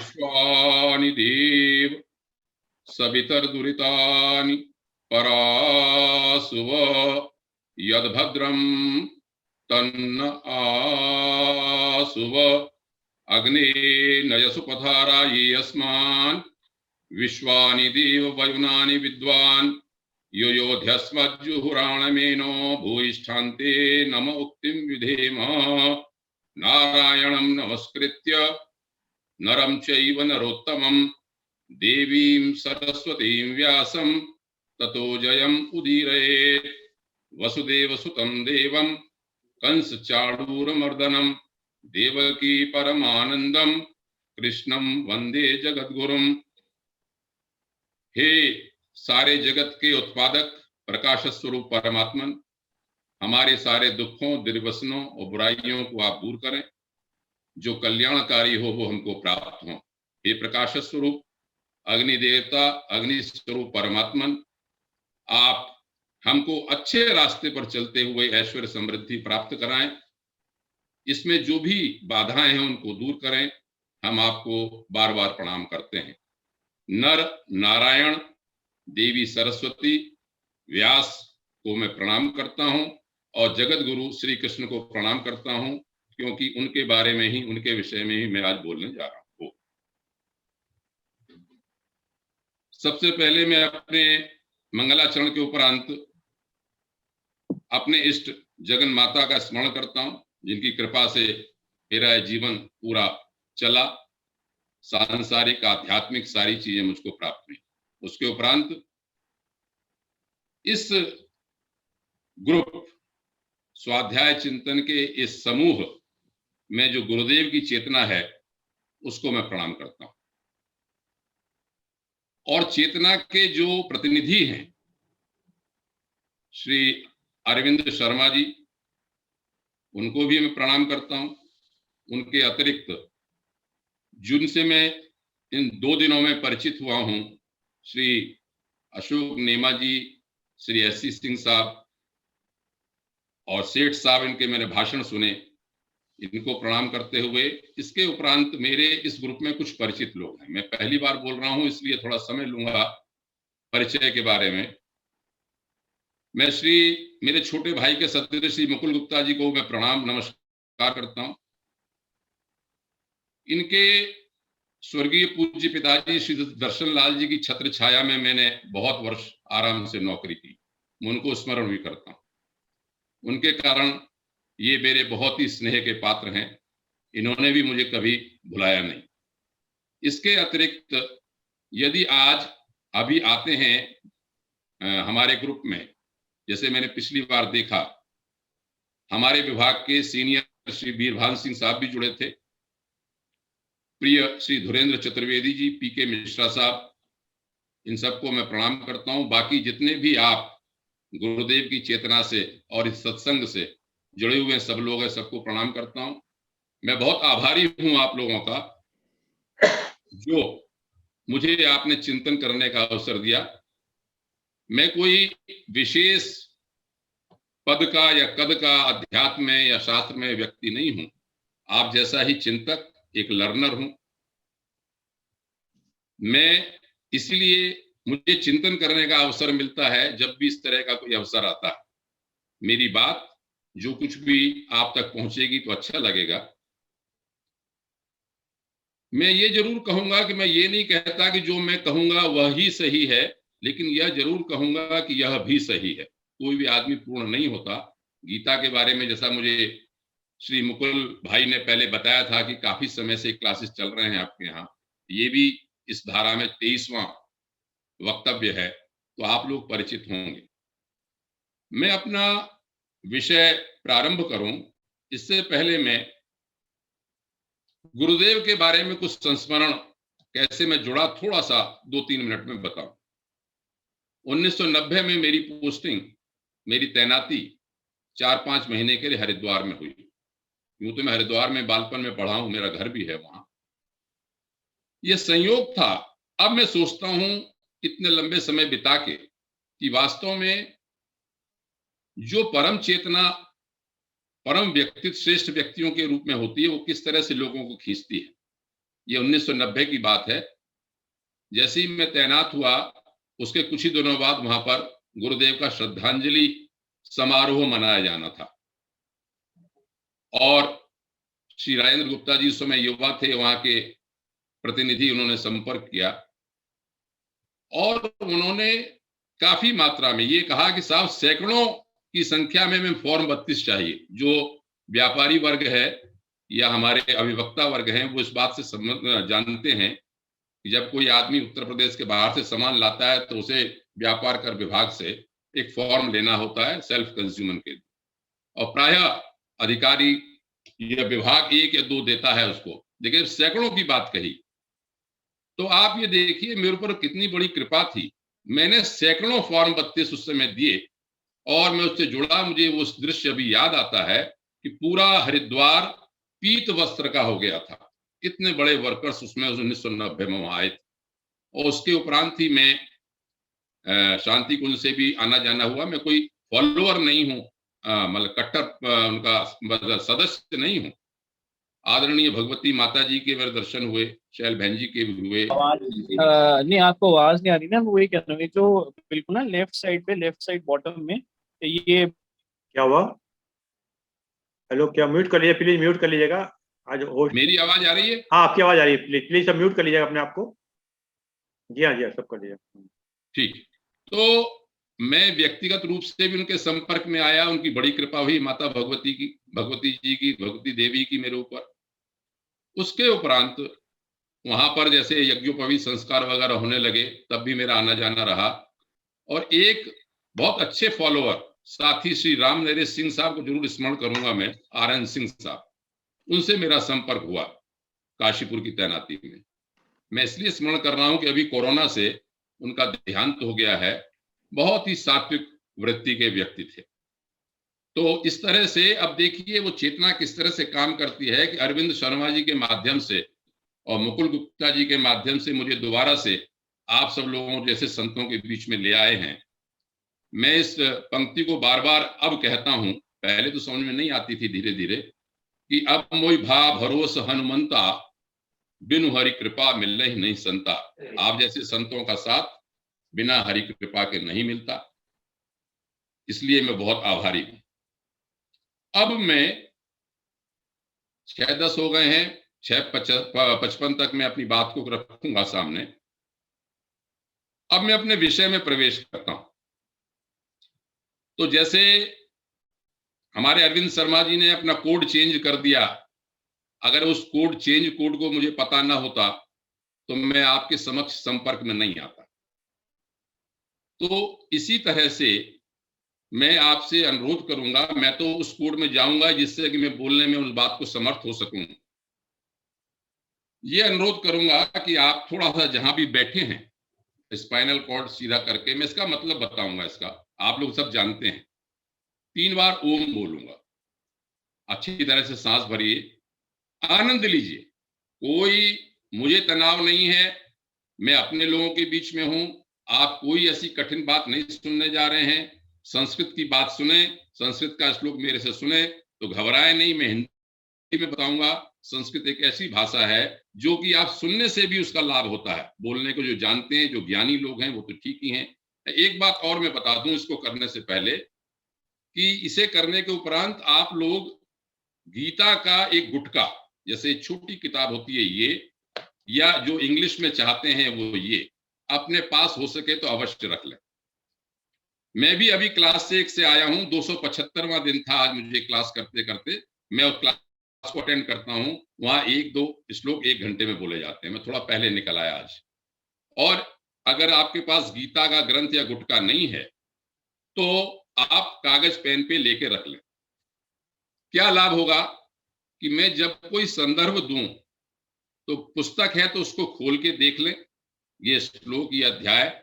विश्वानि देव सवितर्दुरितानि परासुव यद्भद्रं तन्न आसुव अग्ने नयसु पथारा ये अस्मान् विश्वानि देव वयुनानि विद्वान् यो योध्यस्मज्जुहुराणमेनो भूयिष्ठान्ते नम उक्तिं विधेम नारायणं नमस्कृत्य नरं चैव नरोत्तमं देवीं सरस्वतीं व्यासं ततो जयम् उदीरयेत् वसुदेवसुतं देवं कंसचाणूरमर्दनं देवकी परमानन्दं कृष्णं वन्दे जगद्गुरुं। हे सारे जगत के उत्पादक प्रकाश स्वरूप परमात्मन, हमारे सारे दुखों, दुर्व्यसनों और बुराइयों को आप दूर करें। जो कल्याणकारी हो वो हमको प्राप्त हो। हे प्रकाश स्वरूप अग्नि देवता, अग्नि स्वरूप परमात्मन, आप हमको अच्छे रास्ते पर चलते हुए ऐश्वर्य समृद्धि प्राप्त कराएं। इसमें जो भी बाधाएं हैं उनको दूर करें। हम आपको बार बार प्रणाम करते हैं। नर नारायण, देवी सरस्वती, व्यास को मैं प्रणाम करता हूं और जगत गुरु श्री कृष्ण को प्रणाम करता हूं, क्योंकि उनके बारे में ही, उनके विषय में ही मैं आज बोलने जा रहा हूं। सबसे पहले मैं अपने मंगलाचरण के उपरांत अपने इष्ट जगन माता का स्मरण करता हूं, जिनकी कृपा से मेरा जीवन पूरा चला, सांसारिक आध्यात्मिक सारी चीजें मुझको प्राप्त हुई। उसके उपरांत इस ग्रुप स्वाध्याय चिंतन के इस समूह में जो गुरुदेव की चेतना है उसको मैं प्रणाम करता हूं, और चेतना के जो प्रतिनिधि हैं श्री अरविंद शर्मा जी, उनको भी मैं प्रणाम करता हूं। उनके अतिरिक्त जिनसे मैं इन 2 दिनों में परिचित हुआ हूं, श्री अशोक नेमा जी, श्री एस.सी. सिंह साहब और सेठ साहब, इनके मैंने भाषण सुने, इनको प्रणाम करते हुए, इसके उपरांत मेरे इस ग्रुप में कुछ परिचित लोग हैं। मैं पहली बार बोल रहा हूं, इसलिए थोड़ा समय लूंगा परिचय के बारे में। मैं मेरे छोटे भाई के सदस्य श्री मुकुल गुप्ता जी को मैं प्रणाम नमस्कार करता हूं। इनके स्वर्गीय पूज्य पिताजी श्री दर्शन लाल जी की छत्र छाया में मैंने बहुत वर्ष आराम से नौकरी की। मैं उनको स्मरण भी करता हूं। उनके कारण ये मेरे बहुत ही स्नेह के पात्र हैं। इन्होंने भी मुझे कभी भुलाया नहीं। इसके अतिरिक्त यदि आज अभी आते हैं हमारे ग्रुप में, जैसे मैंने पिछली बार देखा, हमारे विभाग के सीनियर श्री बीरभान सिंह साहब भी जुड़े थे, प्रिय श्री धुरेंद्र चतुर्वेदी जी, पीके मिश्रा साहब, इन सबको मैं प्रणाम करता हूं। बाकी जितने भी आप गुरुदेव की चेतना से और इस सत्संग से जुड़े हुए सब लोग हैं, सबको प्रणाम करता हूं। मैं बहुत आभारी हूं आप लोगों का, जो मुझे आपने चिंतन करने का अवसर दिया। मैं कोई विशेष पद का या कद का अध्यात्म में या शास्त्र में व्यक्ति नहीं हूं। आप जैसा ही चिंतक, एक लर्नर हूं। मैं इसलिए, मुझे चिंतन करने का अवसर मिलता है जब भी इस तरह का कोई अवसर आता है। मेरी बात जो कुछ भी आप तक पहुंचेगी तो अच्छा लगेगा। मैं ये जरूर कहूंगा कि मैं ये नहीं कहता कि जो मैं कहूंगा वह ही सही है, लेकिन यह जरूर कहूंगा कि यह भी सही है। कोई भी आदमी पूर्ण नहीं होता। गीता के बारे में जैसा मुझे श्री मुकुल भाई ने पहले बताया था कि काफी समय से क्लासेस चल रहे हैं आपके यहाँ, ये भी इस धारा में 23वां वक्तव्य है, तो आप लोग परिचित होंगे। मैं अपना विषय प्रारंभ करूं इससे पहले मैं गुरुदेव के बारे में कुछ संस्मरण, कैसे मैं जुड़ा, थोड़ा सा 2-3 मिनट में बताऊं। 1990 में मेरी पोस्टिंग, मेरी तैनाती 4-5 महीने के लिए हरिद्वार में हुई। यूं तो मैं हरिद्वार में बालपन में पढ़ा हूं, मेरा घर भी है वहां। यह संयोग था। अब मैं सोचता हूं इतने लंबे समय बिता के कि वास्तव में जो परम चेतना, परम व्यक्तित्व श्रेष्ठ व्यक्तियों के रूप में होती है, वो किस तरह से लोगों को खींचती है। ये 1990 की बात है। जैसे ही मैं तैनात हुआ, उसके कुछ ही दिनों बाद वहां पर गुरुदेव का श्रद्धांजलि समारोह मनाया जाना था और श्री राजेंद्र गुप्ता जी उस समय युवा थे, वहां के प्रतिनिधि, उन्होंने संपर्क किया और उन्होंने काफी मात्रा में ये कहा कि साहब सैकड़ों की संख्या में फॉर्म 32 चाहिए। जो व्यापारी वर्ग है या हमारे अभिवक्ता वर्ग हैं वो इस बात से जानते हैं कि जब कोई आदमी उत्तर प्रदेश के बाहर से सामान लाता है तो उसे व्यापार कर विभाग से एक फॉर्म लेना होता है सेल्फ कंज्यूमर के लिए, और प्रायः अधिकारी या विभाग 1 या 2 देता है उसको। देखिए सैकड़ों की बात कही, तो आप ये देखिए मेरे ऊपर कितनी बड़ी कृपा थी। मैंने सैकड़ों फॉर्म 32 उस समय दिए और मैं उससे जुड़ा, मुझे वो दृश्य अभी याद आता है कि पूरा हरिद्वार पीत वस्त्र का हो गया था। इतने बड़े वर्कर्स उसमें 1990 में वहां आए थे और उसके उपरांत ही मैं शांति कुंज से भी आना जाना हुआ। मैं कोई फॉलोअर नहीं हूँ, मतलब कट्टर उनका सदस्य नहीं हूँ। आदरणीय भगवती माता जी के मेरे दर्शन हुए, शैल बहन जी के भी हुए। नहीं, आपको आवाज नहीं आ रही ना, वो ये कह रहा हूँ जो बिल्कुल ना लेफ्ट साइड बॉटम में ये क्या हुआ? हेलो, क्या म्यूट कर लीजिए प्लीज, म्यूट कर लीजिएगा आज होस्ट। मेरी आवाज आ रही है? हाँ आपकी आवाज आ रही है, प्लीज प्लीज सब म्यूट कर लीजिएगा अपने आप को। जी हाँ सब कर लीजिए। ठीक। तो मैं व्यक्तिगत रूप से भी उनके संपर्क में आया, उनकी बड़ी कृपा हुई माता भगवती जी की, भगवती देवी की मेरे ऊपर। उसके उपरांत वहां पर जैसे यज्ञोपवीत संस्कार वगैरह होने लगे तब भी मेरा आना जाना रहा और एक बहुत अच्छे फॉलोअर साथी श्री राम नरेश सिंह साहब को जरूर स्मरण करूंगा मैं, RN सिंह साहब, उनसे मेरा संपर्क हुआ काशीपुर की तैनाती में। मैं इसलिए स्मरण कर रहा हूं कि अभी कोरोना से उनका देहांत हो गया है। बहुत ही सात्विक वृत्ति के व्यक्ति थे। तो इस तरह से अब देखिए वो चेतना किस तरह से काम करती है कि अरविंद शर्मा जी के माध्यम से और मुकुल गुप्ता जी के माध्यम से मुझे दोबारा से आप सब लोगों जैसे संतों के बीच में ले आए हैं। मैं इस पंक्ति को बार बार अब कहता हूं, पहले तो समझ में नहीं आती थी, धीरे धीरे, कि अब मोई भा भरोस हनुमंता, बिनु हरि कृपा मिल ही नहीं संता। आप जैसे संतों का साथ बिना हरि कृपा के नहीं मिलता, इसलिए मैं बहुत आभारी हूं। अब मैं 6-10 हो गए हैं, 6:55 तक मैं अपनी बात को रखूंगा सामने। अब मैं अपने विषय में प्रवेश करता हूं। तो जैसे हमारे अरविंद शर्मा जी ने अपना कोड चेंज कर दिया, अगर उस कोड को मुझे पता ना होता तो मैं आपके समक्ष संपर्क में नहीं आता। तो इसी तरह से मैं आपसे अनुरोध करूंगा, मैं तो उस कोड में जाऊंगा जिससे कि मैं बोलने में उस बात को समर्थ हो सकूं। ये अनुरोध करूंगा कि आप थोड़ा सा जहां भी बैठे हैं स्पाइनल कॉर्ड सीधा करके, मैं इसका मतलब बताऊंगा, इसका आप लोग सब जानते हैं। 3 बार ओम बोलूंगा, अच्छी तरह से सांस भरिए, आनंद लीजिए। कोई मुझे तनाव नहीं है, मैं अपने लोगों के बीच में हूं। आप कोई ऐसी कठिन बात नहीं सुनने जा रहे हैं। संस्कृत की बात सुने, संस्कृत का श्लोक मेरे से सुने तो घबराए नहीं। मैं हिंदी में बताऊंगा। संस्कृत एक ऐसी भाषा है जो कि आप सुनने से भी उसका लाभ होता है। बोलने को जो जानते हैं, जो ज्ञानी लोग हैं वो तो ठीक ही हैं। एक बात और मैं बता दूं इसको करने से पहले, कि इसे करने के उपरांत आप लोग गीता का एक गुटका, जैसे छोटी किताब होती है ये, या जो इंग्लिश में चाहते हैं वो ये, अपने पास हो सके तो अवश्य रख लें। मैं भी अभी क्लास 6 से आया हूं, 275वां दिन था आज मुझे क्लास करते करते। मैं उस क्लास को अटेंड करता हूं, वहां 1-2 श्लोक 1 घंटे में बोले जाते हैं। मैं थोड़ा पहले निकल आया आज। और अगर आपके पास गीता का ग्रंथ या गुटका नहीं है तो आप कागज पेन पे लेके रख लें। क्या लाभ होगा कि मैं जब कोई संदर्भ दूं तो पुस्तक है तो उसको खोल के देख लें, ये श्लोक या अध्याय।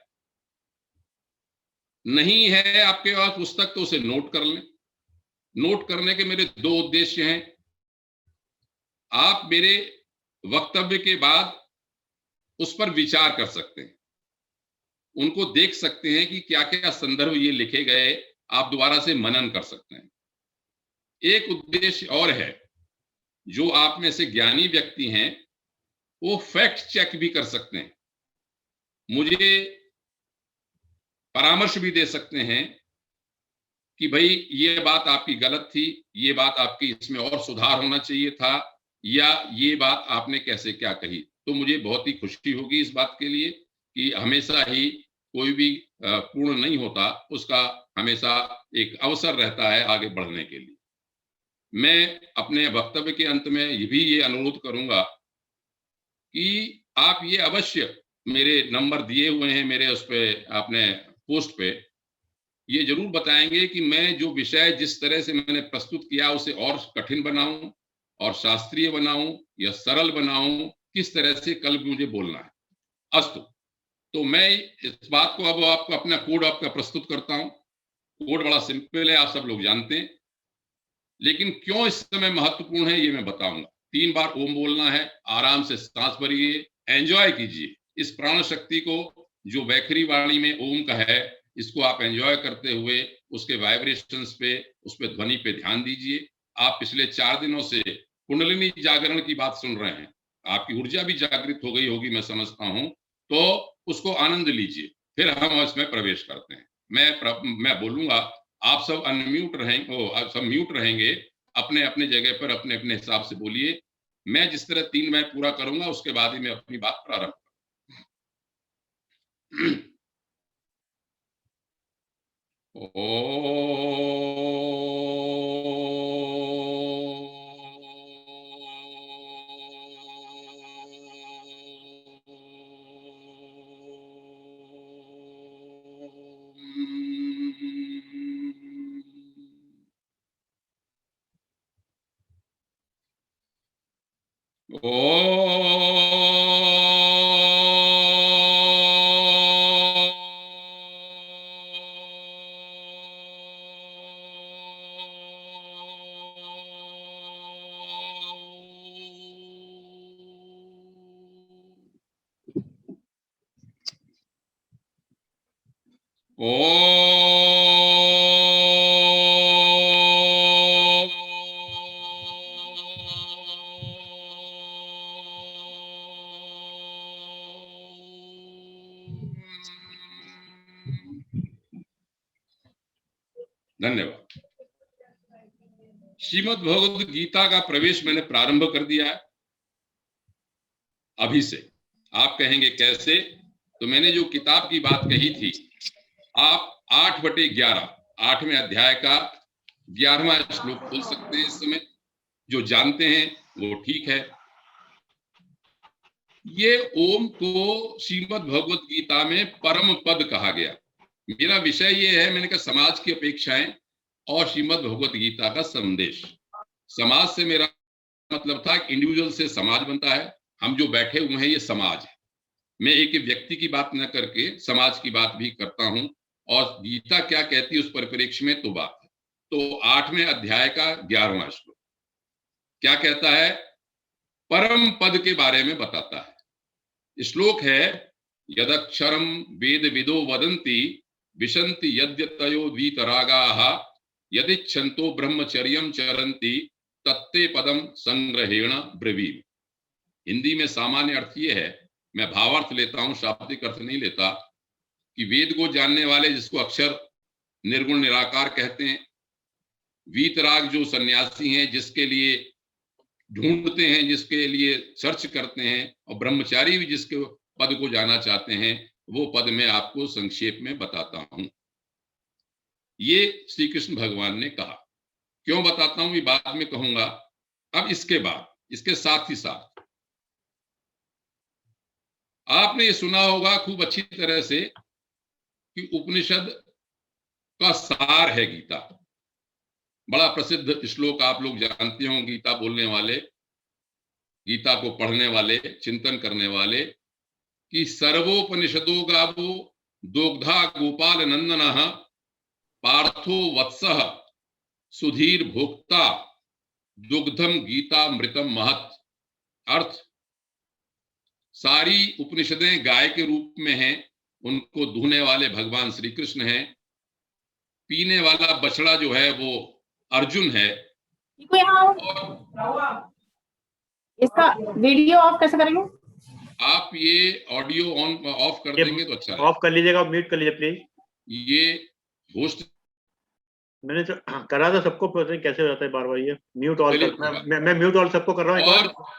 नहीं है आपके पास पुस्तक तो उसे नोट कर लें। नोट करने के मेरे 2 उद्देश्य हैं। आप मेरे वक्तव्य के बाद उस पर विचार कर सकते हैं, उनको देख सकते हैं कि क्या क्या संदर्भ ये लिखे गए, आप दोबारा से मनन कर सकते हैं। एक उद्देश्य और है, जो आप में से ज्ञानी व्यक्ति हैं वो फैक्ट चेक भी कर सकते हैं, मुझे परामर्श भी दे सकते हैं कि भाई ये बात आपकी गलत थी, ये बात आपकी इसमें और सुधार होना चाहिए था, या ये बात आपने कैसे क्या कही। तो मुझे बहुत ही खुशी होगी इस बात के लिए कि हमेशा ही कोई भी पूर्ण नहीं होता, उसका हमेशा एक अवसर रहता है आगे बढ़ने के लिए। मैं अपने वक्तव्य के अंत में ये अनुरोध करूंगा कि आप ये अवश्य, मेरे नंबर दिए हुए हैं मेरे उस पे अपने पोस्ट पे, ये जरूर बताएंगे कि मैं जो विषय जिस तरह से मैंने प्रस्तुत किया उसे और कठिन बनाऊं और शास्त्रीय बनाऊं या सरल बनाऊं, किस तरह से कल मुझे बोलना है। अस्तु, तो मैं इस बात को अब आपको अपना कोड आपका प्रस्तुत करता हूं। कोड बड़ा सिंपल है, आप सब लोग जानते हैं, लेकिन क्यों इस समय महत्वपूर्ण है ये मैं बताऊंगा। 3 बार ओम बोलना है, आराम से सांस भरिए, एंजॉय कीजिए इस प्राण शक्ति को जो वैखरी वाणी में ओम का है, इसको आप एंजॉय करते हुए उसके वाइब्रेशंस पे, उस पे ध्वनि पे ध्यान दीजिए। आप पिछले 4 दिनों से कुंडलिनी जागरण की बात सुन रहे हैं, आपकी ऊर्जा भी जागृत हो गई होगी मैं समझता हूं, तो उसको आनंद लीजिए। फिर हम इसमें प्रवेश करते हैं। मैं बोलूंगा, आप सब अनम्यूट रहेंगे, आप सब म्यूट रहेंगे, अपने अपने जगह पर अपने अपने हिसाब से बोलिए। मैं जिस तरह 3 मैं पूरा करूंगा उसके बाद ही मैं अपनी बात प्रारंभ धन्यवाद। श्रीमद् भगवद गीता का प्रवेश मैंने प्रारंभ कर दिया है अभी से। आप कहेंगे कैसे? तो मैंने जो किताब की बात कही थी, आप 8/11 8वें अध्याय का 11वां श्लोक खोल सकते हैं इस समय। जो जानते हैं वो ठीक है। ये ओम को श्रीमद् भगवद गीता में परम पद कहा गया। मेरा विषय ये है, मैंने कहा समाज की अपेक्षाएं और श्रीमद् भगवद गीता का संदेश। समाज से मेरा मतलब था इंडिविजुअल से समाज बनता है, हम जो बैठे हुए हैं ये समाज है। मैं एक व्यक्ति की बात न करके समाज की बात भी करता हूं, और गीता क्या कहती है उस परिप्रेक्ष्य में तो बात है। तो 8वें अध्याय का 11वां श्लोक क्या कहता है? परम पद के बारे में बताता है। श्लोक है, यदक्षरम वेद विदो वदन्ति विशन्ति यद्यतयो वीतरागाः यदिच्छन्तो ब्रह्मचर्यम चरन्ति तत्ते पदम संग्रहेण ब्रवीमि। हिंदी में सामान्य अर्थ ये है, मैं भावार्थ लेता हूं, शाब्दिक अर्थ नहीं लेता, कि वेद को जानने वाले जिसको अक्षर निर्गुण निराकार कहते हैं, वीतराग जो सन्यासी हैं जिसके लिए ढूंढते हैं, जिसके लिए सर्च करते हैं, और ब्रह्मचारी भी जिसके पद को जाना चाहते हैं, वो पद मैं आपको संक्षेप में बताता हूं। ये श्री कृष्ण भगवान ने कहा। क्यों बताता हूं ये बाद में कहूंगा। अब इसके बाद, इसके साथ ही साथ आपने ये सुना होगा खूब अच्छी तरह से कि उपनिषद का सार है गीता। बड़ा प्रसिद्ध श्लोक आप लोग जानते हो, गीता बोलने वाले, गीता को पढ़ने वाले, चिंतन करने वाले, कि सर्वोपनिषदो गावो दोग्धा गोपाल नंदनः पार्थो वत्सः सुधीर भोक्ता दुग्धम गीता मृतम महत्। अर्थ, सारी उपनिषदें गाय के रूप में हैं, उनको दूहने वाले भगवान श्री कृष्ण हैं, पीने वाला बछड़ा जो है वो अर्जुन है। इसका वीडियो ऑफ कैसे करेंगे? आप ये ऑडियो ऑन ऑफ कर देंगे तो अच्छा ऑफ कर लीजिएगा, म्यूट कर लीजिए प्लीज। ये होस्ट मैंने तो करा था सबको, पता नहीं कैसे हो जाता है बार बार ये म्यूट ऑल चलिए, कर। मैं म्यूट ऑल सबको कर रहा हूँ एक और बार।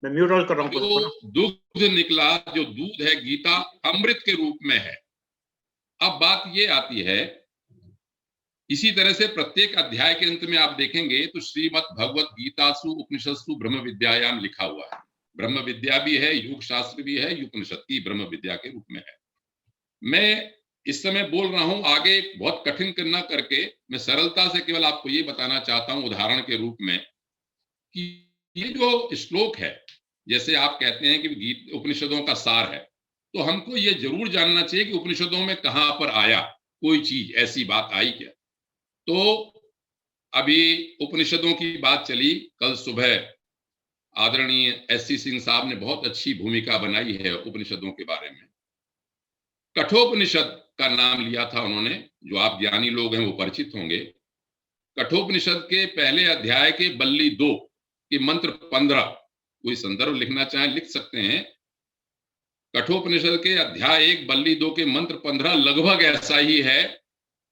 मैं म्यूट ऑल कर रहा हूँ जो दूध निकला, जो दूध है गीता अमृत के रूप में है। अब बात ये आती है, इसी तरह से प्रत्येक अध्याय के अंत में आप देखेंगे तो श्रीमद् भगवत गीतासु उपनिषत्सु ब्रह्म विद्यायाम लिखा हुआ है। ब्रह्म विद्या भी है, योग शास्त्र भी है, उपनिषद की ब्रह्म विद्या के रूप में है। मैं इस समय बोल रहा हूं, आगे बहुत कठिन करना करके मैं सरलता से केवल आपको ये बताना चाहता हूं उदाहरण के रूप में कि ये जो श्लोक है, जैसे आप कहते हैं कि उपनिषदों का सार है, तो हमको ये जरूर जानना चाहिए कि उपनिषदों में कहां पर आया, कोई चीज ऐसी बात आई क्या। तो अभी उपनिषदों की बात चली, कल सुबह आदरणीय एससी सिंह साहब ने बहुत अच्छी भूमिका बनाई है उपनिषदों के बारे में। कठोपनिषद का नाम लिया था उन्होंने, जो आप ज्ञानी लोग हैं वो परिचित होंगे। कठोपनिषद के पहले अध्याय के बल्ली 2 के मंत्र 15, कोई संदर्भ लिखना चाहे लिख सकते हैं। कठोपनिषद के अध्याय 1 बल्ली 2 के मंत्र 15 लगभग ऐसा ही है,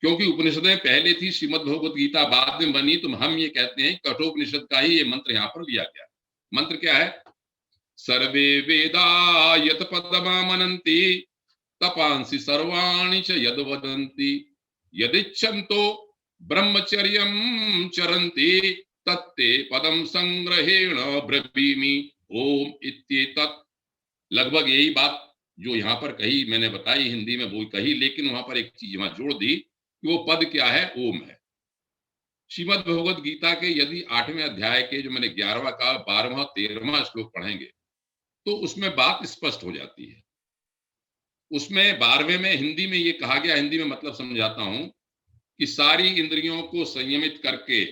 क्योंकि उपनिषदें पहले थी, श्रीमद् भगवत गीता बाद में बनी, तो हम ये कहते हैं कठोपनिषद का ही ये मंत्र यहाँ पर लिया गया। मंत्र क्या है? सर्वे वेदा यत पदमामनन्ति तपांसि सर्वाणि च यद वदन्ति यदिच्छन्तो ब्रह्मचर्यं चरन्ति तत्ते पदम संग्रहेण ब्रवीमि ओम इत्येतत्। लगभग यही बात जो यहाँ पर कही मैंने बताई हिंदी में वो कही, लेकिन वहां पर एक चीज वहां जोड़ दी कि वो पद क्या है? ओम है। श्रीमद् भगवत गीता के यदि 8वें अध्याय के जो मैंने 11वां का 12वां 13वां श्लोक पढ़ेंगे तो उसमें बात स्पष्ट हो जाती है। उसमें 12वें में हिंदी में ये कहा गया, हिंदी में मतलब समझाता हूं, कि सारी इंद्रियों को संयमित करके,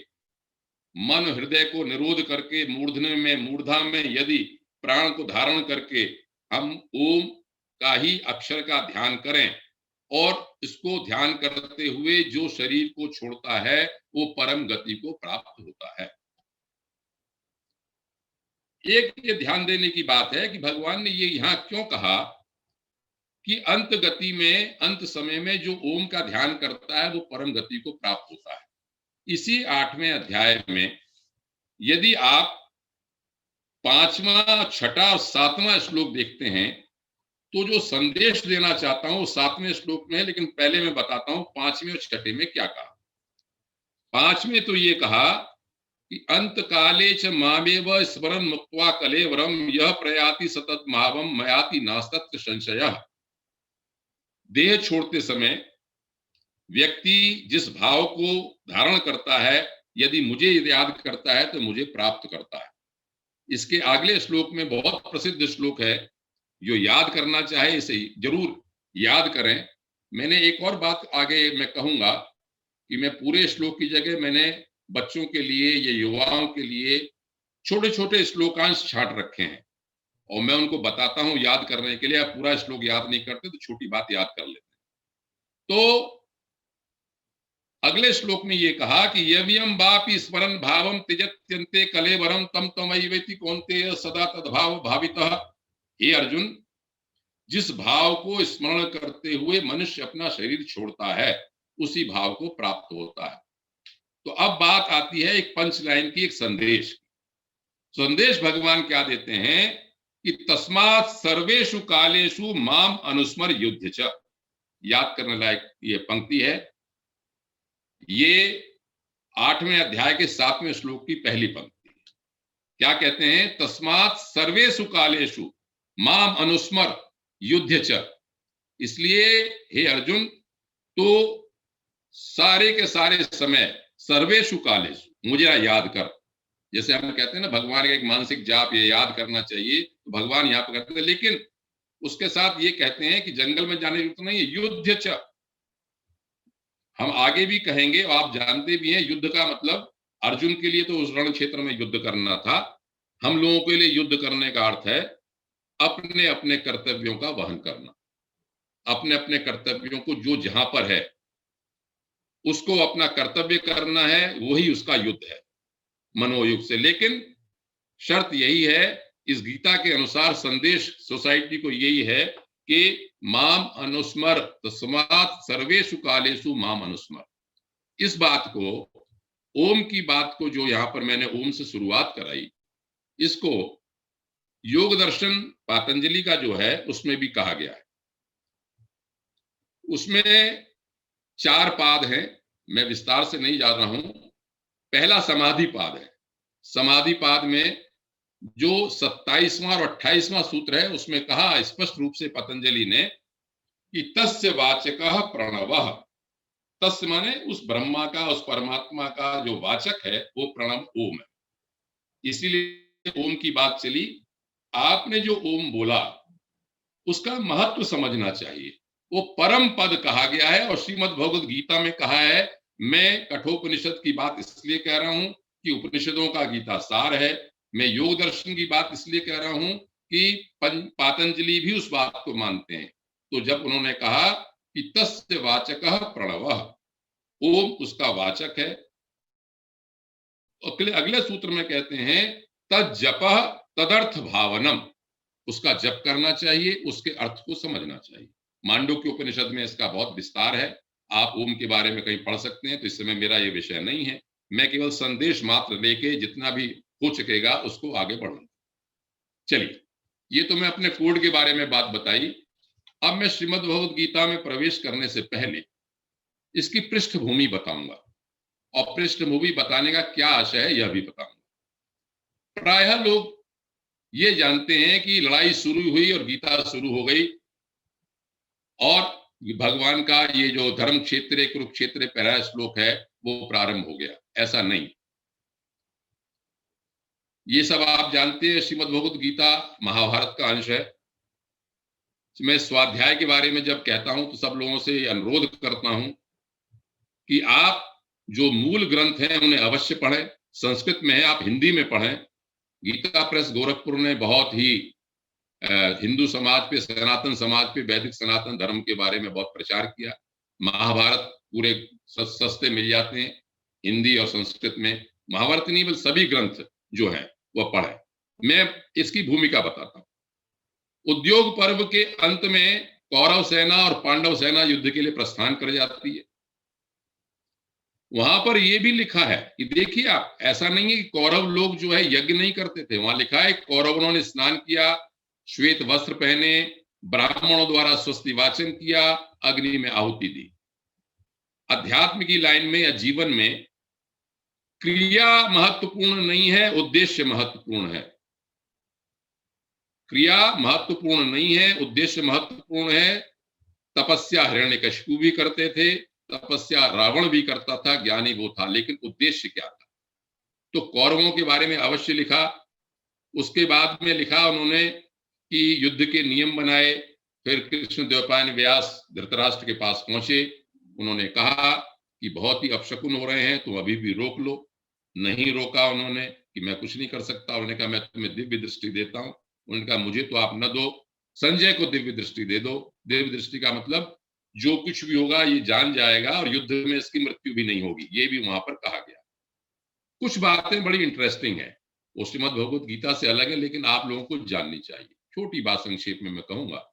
मन हृदय को निरोध करके, मूर्धा में यदि प्राण को धारण करके हम ओम का ही अक्षर का ध्यान करें और इसको ध्यान करते हुए जो शरीर को छोड़ता है वो परम गति को प्राप्त होता है। एक ये ध्यान देने की बात है कि भगवान ने ये यहां क्यों कहा कि अंत गति में, अंत समय में जो ओम का ध्यान करता है वो परम गति को प्राप्त होता है। इसी 8वें अध्याय में यदि आप 5वां, 6वां और 7वां श्लोक देखते हैं तो जो संदेश देना चाहता हूं 7वें श्लोक में, लेकिन पहले मैं बताता हूं 5वें और 6ठे में क्या कहा। 5वें तो ये कहा कि अंत काले च मामेव स्मरन् मुक्त्वा कलेवरम यह प्रयाति सतत महावम मयाति नास्तत्र संशयः। देह छोड़ते समय व्यक्ति जिस भाव को धारण करता है, यदि मुझे याद करता है तो मुझे प्राप्त करता है। इसके अगले श्लोक में बहुत प्रसिद्ध श्लोक है, जो याद करना चाहे इसे जरूर याद करें। मैंने एक और बात आगे मैं कहूंगा कि मैं पूरे श्लोक की जगह मैंने बच्चों के लिए या युवाओं के लिए छोटे छोटे श्लोकांश छांट रखे हैं और मैं उनको बताता हूं याद करने के लिए। आप पूरा श्लोक याद नहीं करते तो छोटी बात याद कर लेते। तो अगले श्लोक में ये कहा कि यवियम वापि स्मरन् भावम त्यजत्यन्ते कलेवरम तम तमैवेति कौन्तेय सदा तद्भाव भावितः। हे अर्जुन, जिस भाव को स्मरण करते हुए मनुष्य अपना शरीर छोड़ता है उसी भाव को प्राप्त होता है। तो अब बात आती है एक पंच लाइन की, एक संदेश। संदेश भगवान क्या देते हैं कि तस्मात् सर्वेषु कालेषु माम अनुस्मर युध्य च। याद करने लायक ये पंक्ति है, ये 8वें अध्याय के 7वें श्लोक की पहली पंक्ति है। क्या कहते हैं? तस्मात् सर्वेषु कालेषु माम अनुस्मर युध्य च। इसलिए हे अर्जुन, तो सारे के सारे समय सर्वेषु कालेषु मुझे याद कर। जैसे हम कहते हैं ना भगवान का एक मानसिक जाप ये याद करना चाहिए, तो भगवान यहाँ पर कहते हैं, लेकिन उसके साथ ये कहते हैं कि जंगल में जाने की जरूरत नहीं है, युद्ध च। हम आगे भी कहेंगे और आप जानते भी हैं, युद्ध का मतलब अर्जुन के लिए तो उस रण क्षेत्र में युद्ध करना था। हम लोगों के लिए युद्ध करने का अर्थ है अपने अपने कर्तव्यों का वहन करना, अपने अपने कर्तव्यों को जो जहां पर है उसको अपना कर्तव्य करना है, वही उसका युद्ध है मनोयुग से। लेकिन शर्त यही है इस गीता के अनुसार संदेश सोसाइटी को यही है कि माम अनुस्मर तस्मात् सर्वेषु कालेषु माम अनुस्मर। इस बात को, ओम की बात को, जो यहां पर मैंने ओम से शुरुआत कराई, इसको योग दर्शन पातंजलि का जो है उसमें भी कहा गया है। उसमें 4 पाद हैं, मैं विस्तार से नहीं जा रहा हूं। पहला समाधि पाद है। समाधि पाद में जो 27वां और 28वां सूत्र है उसमें कहा स्पष्ट रूप से पतंजलि ने कि तस्य वाचकः प्रणवः। तस्य माने उस ब्रह्मा का, उस परमात्मा का जो वाचक है वो प्रणव ओम है। इसीलिए ओम की बात चली। आपने जो ओम बोला उसका महत्व समझना चाहिए। वो परम पद कहा गया है और श्रीमद् भगवद गीता में कहा है। मैं कठोपनिषद की बात इसलिए कह रहा हूं कि उपनिषदों का गीता सार है। मैं योग दर्शन की बात इसलिए कह रहा हूं कि पातंजलि भी उस बात को मानते हैं। तो जब उन्होंने कहा कि तस्य वाचकः प्रणवः, ओम उसका वाचक है, अगले सूत्र में कहते हैं तज्जपः तदर्थ भावनम, उसका जप करना चाहिए, उसके अर्थ को समझना चाहिए। मांडुक्य उपनिषद में इसका बहुत विस्तार है। आप ओम के बारे में कहीं पढ़ सकते हैं। तो इस समय मेरा ये विषय नहीं है। मैं केवल संदेश मात्र लेके जितना भी हो सकेगा उसको आगे बढ़ूंगा। चलिए, ये तो मैं अपने कोड के बारे में बात बताई। अब मैं श्रीमद् भगवद गीता में प्रवेश करने से पहले इसकी पृष्ठभूमि बताऊंगा और पृष्ठभूमि बताने का क्या आशय है यह भी बताऊंगा। प्रायः लोग ये जानते हैं कि लड़ाई शुरू हुई और गीता शुरू हो गई और भगवान का ये जो धर्म क्षेत्र कुरुक्षेत्र पहला श्लोक है वो प्रारंभ हो गया। ऐसा नहीं। ये सब आप जानते हैं, श्रीमद् भगवद गीता महाभारत का अंश है। मैं स्वाध्याय के बारे में जब कहता हूं तो सब लोगों से अनुरोध करता हूं कि आप जो मूल ग्रंथ हैं उन्हें अवश्य पढ़ें। संस्कृत में है, आप हिंदी में पढ़ें। गीता प्रेस गोरखपुर ने बहुत ही हिंदू समाज पे, सनातन समाज पे, वैदिक सनातन धर्म के बारे में बहुत प्रचार किया। महाभारत पूरे सस्ते मिल जाते हैं हिंदी और संस्कृत में। महाभारत नहीं बल्कि सभी ग्रंथ जो है वह पढ़े। मैं इसकी भूमिका बताता हूं। उद्योग पर्व के अंत में कौरव सेना और पांडव सेना युद्ध के लिए प्रस्थान कर जाती है। वहां पर यह भी लिखा है कि देखिए आप, ऐसा नहीं है कि कौरव लोग जो है यज्ञ नहीं करते थे। वहां लिखा है कौरवों ने स्नान किया, श्वेत वस्त्र पहने, ब्राह्मणों द्वारा स्वस्ति वाचन किया, अग्नि में आहुति दी। अध्यात्म की लाइन में या जीवन में क्रिया महत्वपूर्ण नहीं है, उद्देश्य महत्वपूर्ण है। क्रिया महत्वपूर्ण नहीं है, उद्देश्य महत्वपूर्ण है। तपस्या हिरण्यकशिपु भी करते थे, तपस्या रावण भी करता था, ज्ञानी वो था, लेकिन उद्देश्य क्या था? तो कौरवों के बारे में अवश्य लिखा। उसके बाद में लिखा उन्होंने कि युद्ध के नियम बनाए। फिर कृष्ण द्वैपायन व्यास धृतराष्ट्र के पास पहुंचे। उन्होंने कहा कि बहुत ही अपशकुन हो रहे हैं, तुम अभी भी रोक लो। नहीं रोका उन्होंने कि मैं कुछ नहीं कर सकता। उन्होंने कहा मैं तुम्हें दिव्य दृष्टि देता हूं। उन्होंने कहा मुझे तो आप न दो, संजय को दिव्य दृष्टि दे दो। दिव्य दृष्टि का मतलब जो कुछ भी होगा ये जान जाएगा और युद्ध में इसकी मृत्यु भी नहीं होगी। ये भी वहां पर कहा गया। कुछ बातें बड़ी इंटरेस्टिंग है, वो श्रीमद् भगवद गीता से अलग है, लेकिन आप लोगों को जाननी चाहिए। छोटी बात संक्षेप में मैं कहूंगा।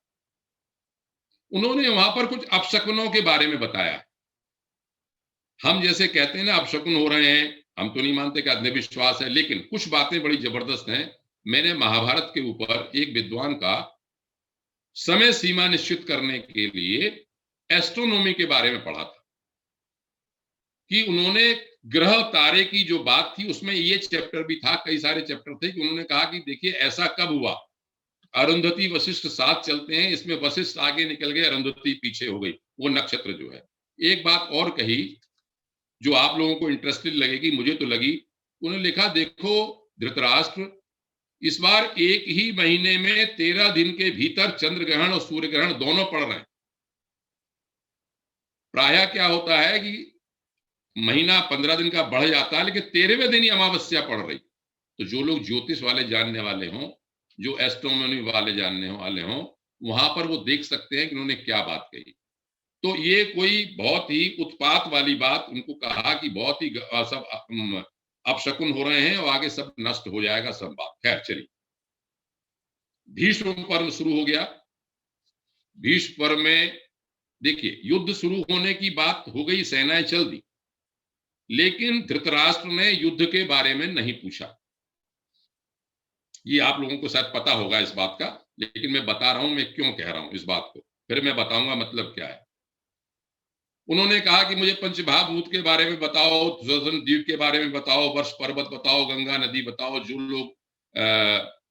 उन्होंने वहां पर कुछ अपशकुनों के बारे में बताया। हम जैसे कहते हैं ना अपशकुन हो रहे हैं, हम तो नहीं मानते कि अंधविश्वास है, लेकिन कुछ बातें बड़ी जबरदस्त हैं। मैंने महाभारत के ऊपर एक विद्वान का समय सीमा निश्चित करने के लिए एस्ट्रोनॉमी के बारे में पढ़ा था कि उन्होंने ग्रह तारे की जो बात थी उसमें ये चैप्टर भी था, कई सारे चैप्टर थे कि उन्होंने कहा कि देखिए ऐसा कब हुआ, अरुंधति वशिष्ठ साथ चलते हैं, इसमें वशिष्ठ आगे निकल गए, अरुंधति पीछे हो गई, वो नक्षत्र जो है। एक बात और कही जो आप लोगों को इंटरेस्टिंग लगेगी, मुझे तो लगी। उन्होंने लिखा देखो धृतराष्ट्र, इस बार एक ही महीने में 13 दिन के भीतर चंद्र ग्रहण और सूर्य ग्रहण दोनों पड़ रहे हैं। प्रायः क्या होता है कि महीना 15 दिन का बढ़ जाता है, लेकिन 13वें दिन ही अमावस्या पड़ रही। तो जो लोग ज्योतिष वाले जानने वाले हों, जो एस्ट्रोनॉमी वाले जानने वाले हों, वहां पर वो देख सकते हैं कि उन्होंने क्या बात कही। तो ये कोई बहुत ही उत्पात वाली बात उनको कहा कि बहुत ही सब अपशकुन हो रहे हैं और आगे सब नष्ट हो जाएगा सब बात। खैर चलिए, भीष्म पर्व शुरू हो गया। भीष्म पर्व में देखिए, युद्ध शुरू होने की बात हो गई, सेनाएं चल दी, लेकिन धृतराष्ट्र ने युद्ध के बारे में नहीं पूछा। ये आप लोगों को शायद पता होगा इस बात का, लेकिन मैं बता रहा हूं मैं क्यों कह रहा हूं इस बात को, फिर मैं बताऊंगा मतलब क्या है। उन्होंने कहा कि मुझे पंचमहाभूत के बारे में बताओ, सुदर्शन द्वीप के बारे में बताओ, वर्ष पर्वत बताओ, गंगा नदी बताओ। जो लोग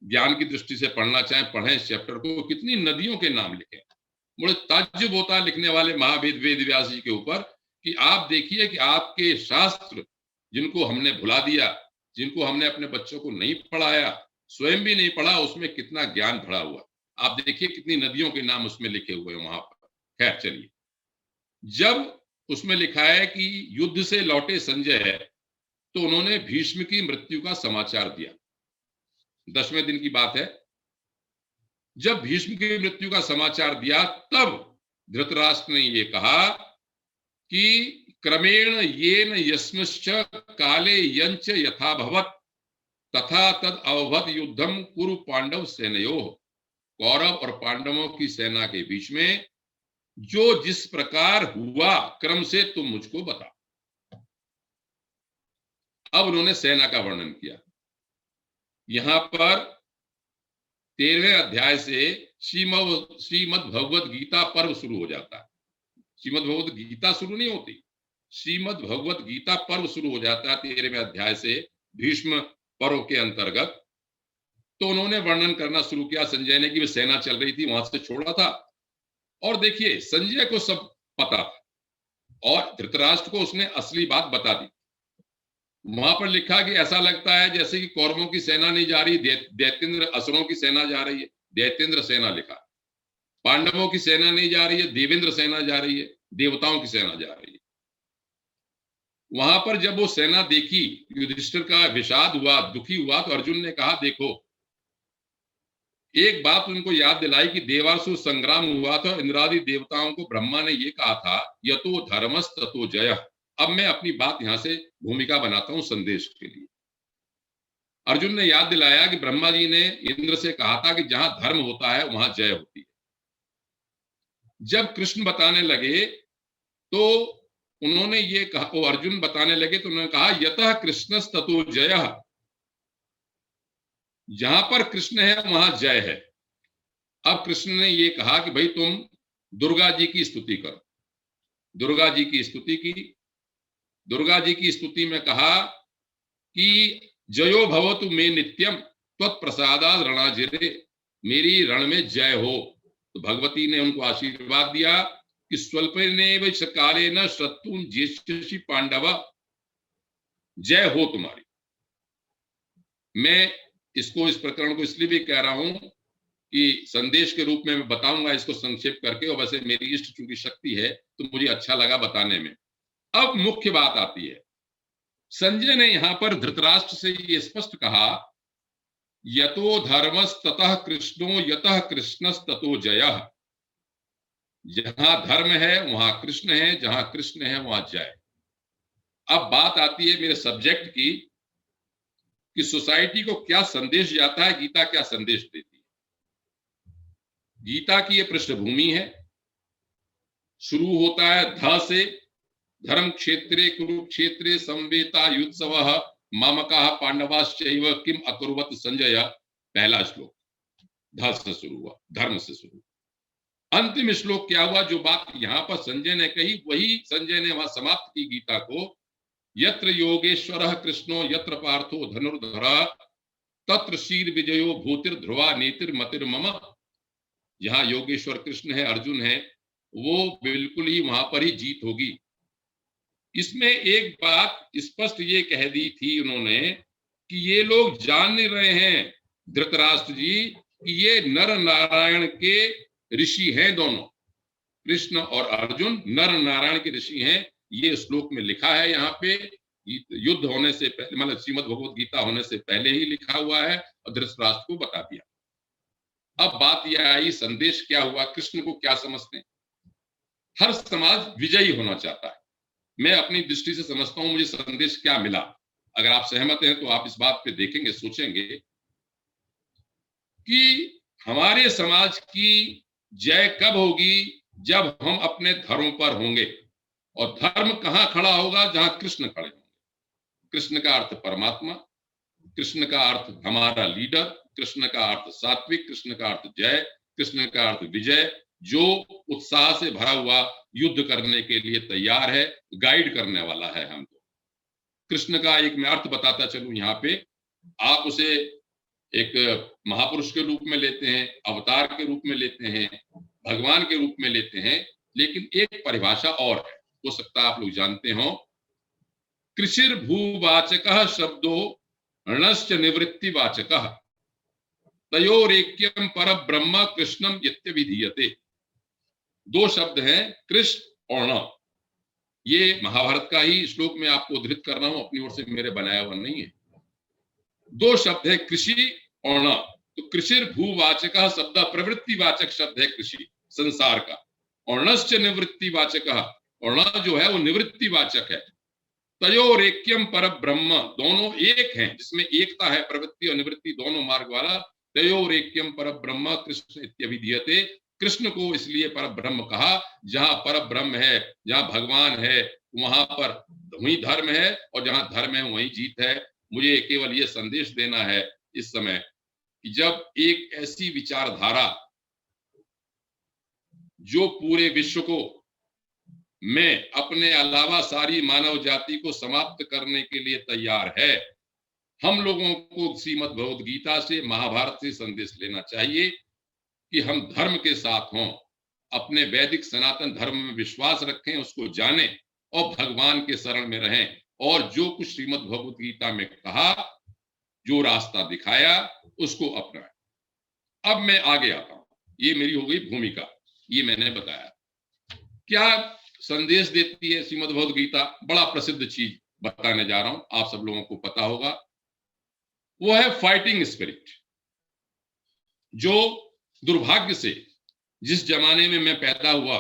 ज्ञान की दृष्टि से पढ़ना चाहें पढ़ें इस चैप्टर को। कितनी नदियों के नाम लिखे। मुझे ताज्जुब होता है लिखने वाले महावेद वेद व्यास जी के ऊपर कि आप देखिए कि आपके शास्त्र जिनको हमने भुला दिया, जिनको हमने अपने बच्चों को नहीं पढ़ाया, स्वयं भी नहीं पढ़ा, उसमें कितना ज्ञान भरा हुआ। आप देखिए कितनी नदियों के नाम उसमें लिखे हुए हैं वहां पर। खैर चलिए, जब उसमें लिखा है कि युद्ध से लौटे संजय तो उन्होंने भीष्म की मृत्यु का समाचार दिया। 10वें दिन की बात है। जब भीष्म की मृत्यु का समाचार दिया तब धृतराष्ट्र ने यह कहा कि क्रमेण येन यस्मश्च काले यंच यथा भवत् तथा तद अवभत युद्धम कुरु पांडव सेनयोः। कौरव और पांडवों की सेना के बीच में जो जिस प्रकार हुआ क्रम से तुम मुझको बता। अब उन्होंने सेना का वर्णन किया। यहां पर 13वें अध्याय से श्रीमद् भगवत गीता पर्व शुरू हो जाता है। श्रीमद् भगवत गीता शुरू नहीं होती, श्रीमद् भगवत गीता पर्व शुरू हो जाता है 13वें अध्याय से, भीष्म पर्व के अंतर्गत। तो उन्होंने वर्णन करना शुरू किया संजय ने कि वे सेना चल रही थी, वहां से छोड़ा था। और देखिए, संजय को सब पता था और धृतराष्ट्र को उसने असली बात बता दी। वहां पर लिखा कि ऐसा लगता है जैसे कि कौरवों की सेना नहीं जा रही, दैत्येंद्र असुरों की सेना जा रही है। दैत्येंद्र सेना लिखा। पांडवों की सेना नहीं जा रही है, देवेंद्र सेना जा रही है, देवताओं की सेना जा रही है। वहां पर जब वो सेना देखी, युधिष्ठिर का विषाद हुआ, दुखी हुआ, तो अर्जुन ने कहा देखो, एक बात उनको याद दिलाई कि देवासुर संग्राम हुआ था, इंद्रादि देवताओं को ब्रह्मा ने यह कहा था यतो धर्मस् ततो जयः। अब मैं अपनी बात यहां से भूमिका बनाता हूं संदेश के लिए। अर्जुन ने याद दिलाया कि ब्रह्मा जी ने इंद्र से कहा था कि जहां धर्म होता है वहां जय होती है। जब कृष्ण बताने लगे तो उन्होंने ये कहा, वो अर्जुन बताने लगे तो उन्होंने कहा यतः कृष्णस् ततो जयः। जहां पर कृष्ण है वहां जय है। अब कृष्ण ने ये कहा कि भाई तुम दुर्गा जी की स्तुति करो। दुर्गा जी की स्तुति की। दुर्गा जी की स्तुति में कहा कि जयो भवतु मे नित्यम त्वत्प्रसादात् रणाजिरे। मेरी रण में जय हो। तो भगवती ने उनको आशीर्वाद दिया कि स्वल्पेनेव कालेन शत्रुन् जेष्यसि पांडव। जय हो तुम्हारी। मैं इसको, इस प्रकरण को इसलिए भी कह रहा हूं कि संदेश के रूप में मैं बताऊंगा इसको संक्षेप करके, और वैसे मेरी इष्ट चूंकि शक्ति है तो मुझे अच्छा लगा बताने में। अब मुख्य बात आती है, संजय ने यहां पर धृतराष्ट्र से ये स्पष्ट कहा यतो धर्मस्ततः कृष्णो यतः कृष्णस्ततो जयः। जहां धर्म है वहां कृष्ण है, जहां कृष्ण है वहां जय। अब बात आती है मेरे सब्जेक्ट की कि सोसाइटी को क्या संदेश जाता है, गीता क्या संदेश देती है। गीता की यह पृष्ठभूमि है। शुरू होता है ध से, धर्म क्षेत्रे कुरुक्षेत्रे संवेता युत्सवः मामकाः पांडवाश्चैव किम अकुर्वत संजय। पहला श्लोक ध से शुरू हुआ, धर्म से शुरू। अंतिम श्लोक क्या हुआ, जो बात यहां पर संजय ने कही वही संजय ने वहां समाप्त की गीता को। यत्र योगेश्वरः कृष्णो यत्र पार्थो धनुर्धरः तत्र शीर विजयो भूतिर्ध्रुवा नीतिर्मतिर्मम। जहां योगेश्वर कृष्ण है, अर्जुन है, वो बिल्कुल ही वहां पर ही जीत होगी। इसमें एक बात स्पष्ट ये कह दी थी उन्होंने कि ये लोग जान नहीं रहे हैं धृतराष्ट्र जी कि ये नर नारायण के ऋषि हैं। दोनों कृष्ण और अर्जुन नर नारायण के ऋषि हैं। ये श्लोक में लिखा है, यहाँ पे युद्ध होने से पहले, मतलब श्रीमद् भगवत गीता होने से पहले ही लिखा हुआ है और धृतराष्ट्र को बता दिया। अब बात यह आई, संदेश क्या हुआ, कृष्ण को क्या समझते हैं। हर समाज विजयी होना चाहता है। मैं अपनी दृष्टि से समझता हूं मुझे संदेश क्या मिला। अगर आप सहमत हैं तो आप इस बात पे देखेंगे, सोचेंगे कि हमारे समाज की जय कब होगी? जब हम अपने धर्म पर होंगे। और धर्म कहां खड़ा होगा? जहां कृष्ण खड़े होंगे। कृष्ण का अर्थ परमात्मा, कृष्ण का अर्थ हमारा लीडर, कृष्ण का अर्थ सात्विक, कृष्ण का अर्थ जय, कृष्ण का अर्थ विजय, जो उत्साह से भरा हुआ युद्ध करने के लिए तैयार है, गाइड करने वाला है हमको। कृष्ण का एक मैं अर्थ बताता चलूं यहाँ पे, आप उसे एक महापुरुष के रूप में लेते हैं, अवतार के रूप में लेते हैं, भगवान के रूप में लेते हैं, लेकिन एक परिभाषा और है, हो सकता है आप लोग जानते हो। कृषिर भूवाचकः शब्दो णश्च निवृत्तिवाचकः तयोरेक्यम परब्रह्म कृष्णम इत्यभिधीयते। दो शब्द हैं, कृष्ण और ण। ये महाभारत का ही श्लोक में आपको उद्धृत कर रहा हूं, अपनी ओर से मेरे बनाया हुआ नहीं है। दो शब्द है, कृषि और ण। तो कृषिर भूवाचक शब्द प्रवृत्तिवाचक शब्द है कृषि, संसार का, और णश्च निवृत्तिवाचक, और ण जो है वो निवृत्तिवाचक है। तयोरेक्यम परब्रह्म, दोनों एक हैं, जिसमें एकता है, प्रवृत्ति और निवृत्ति दोनों मार्ग वाला। तयोरेक्यम परब्रह्म कृष्ण इत्यभिधीयते। कृष्ण को इसलिए परब्रह्म कहा, जहां परब्रह्म है, जहां भगवान है, वहां पर वही धर्म है, और जहां धर्म है वही जीत है। मुझे केवल यह संदेश देना है इस समय कि जब एक ऐसी विचारधारा जो पूरे विश्व को में अपने अलावा सारी मानव जाति को समाप्त करने के लिए तैयार है, हम लोगों को श्रीमद् भगवद गीता से, महाभारत से संदेश लेना चाहिए कि हम धर्म के साथ हों, अपने वैदिक सनातन धर्म में विश्वास रखें, उसको जानें और भगवान के शरण में रहें, और जो कुछ श्रीमद् भगवद गीता में कहा, जो रास्ता दिखाया, उसको अपनाएं। अब मैं आगे आता हूं, ये मेरी हो गई भूमिका, ये मैंने बताया। क्या संदेश देती है श्रीमद् भगवद गीता? बड़ा प्रसिद्ध चीज बताने जा रहा हूं, आप सब लोगों को पता होगा, वो है फाइटिंग स्पिरिट। जो दुर्भाग्य से जिस जमाने में मैं पैदा हुआ,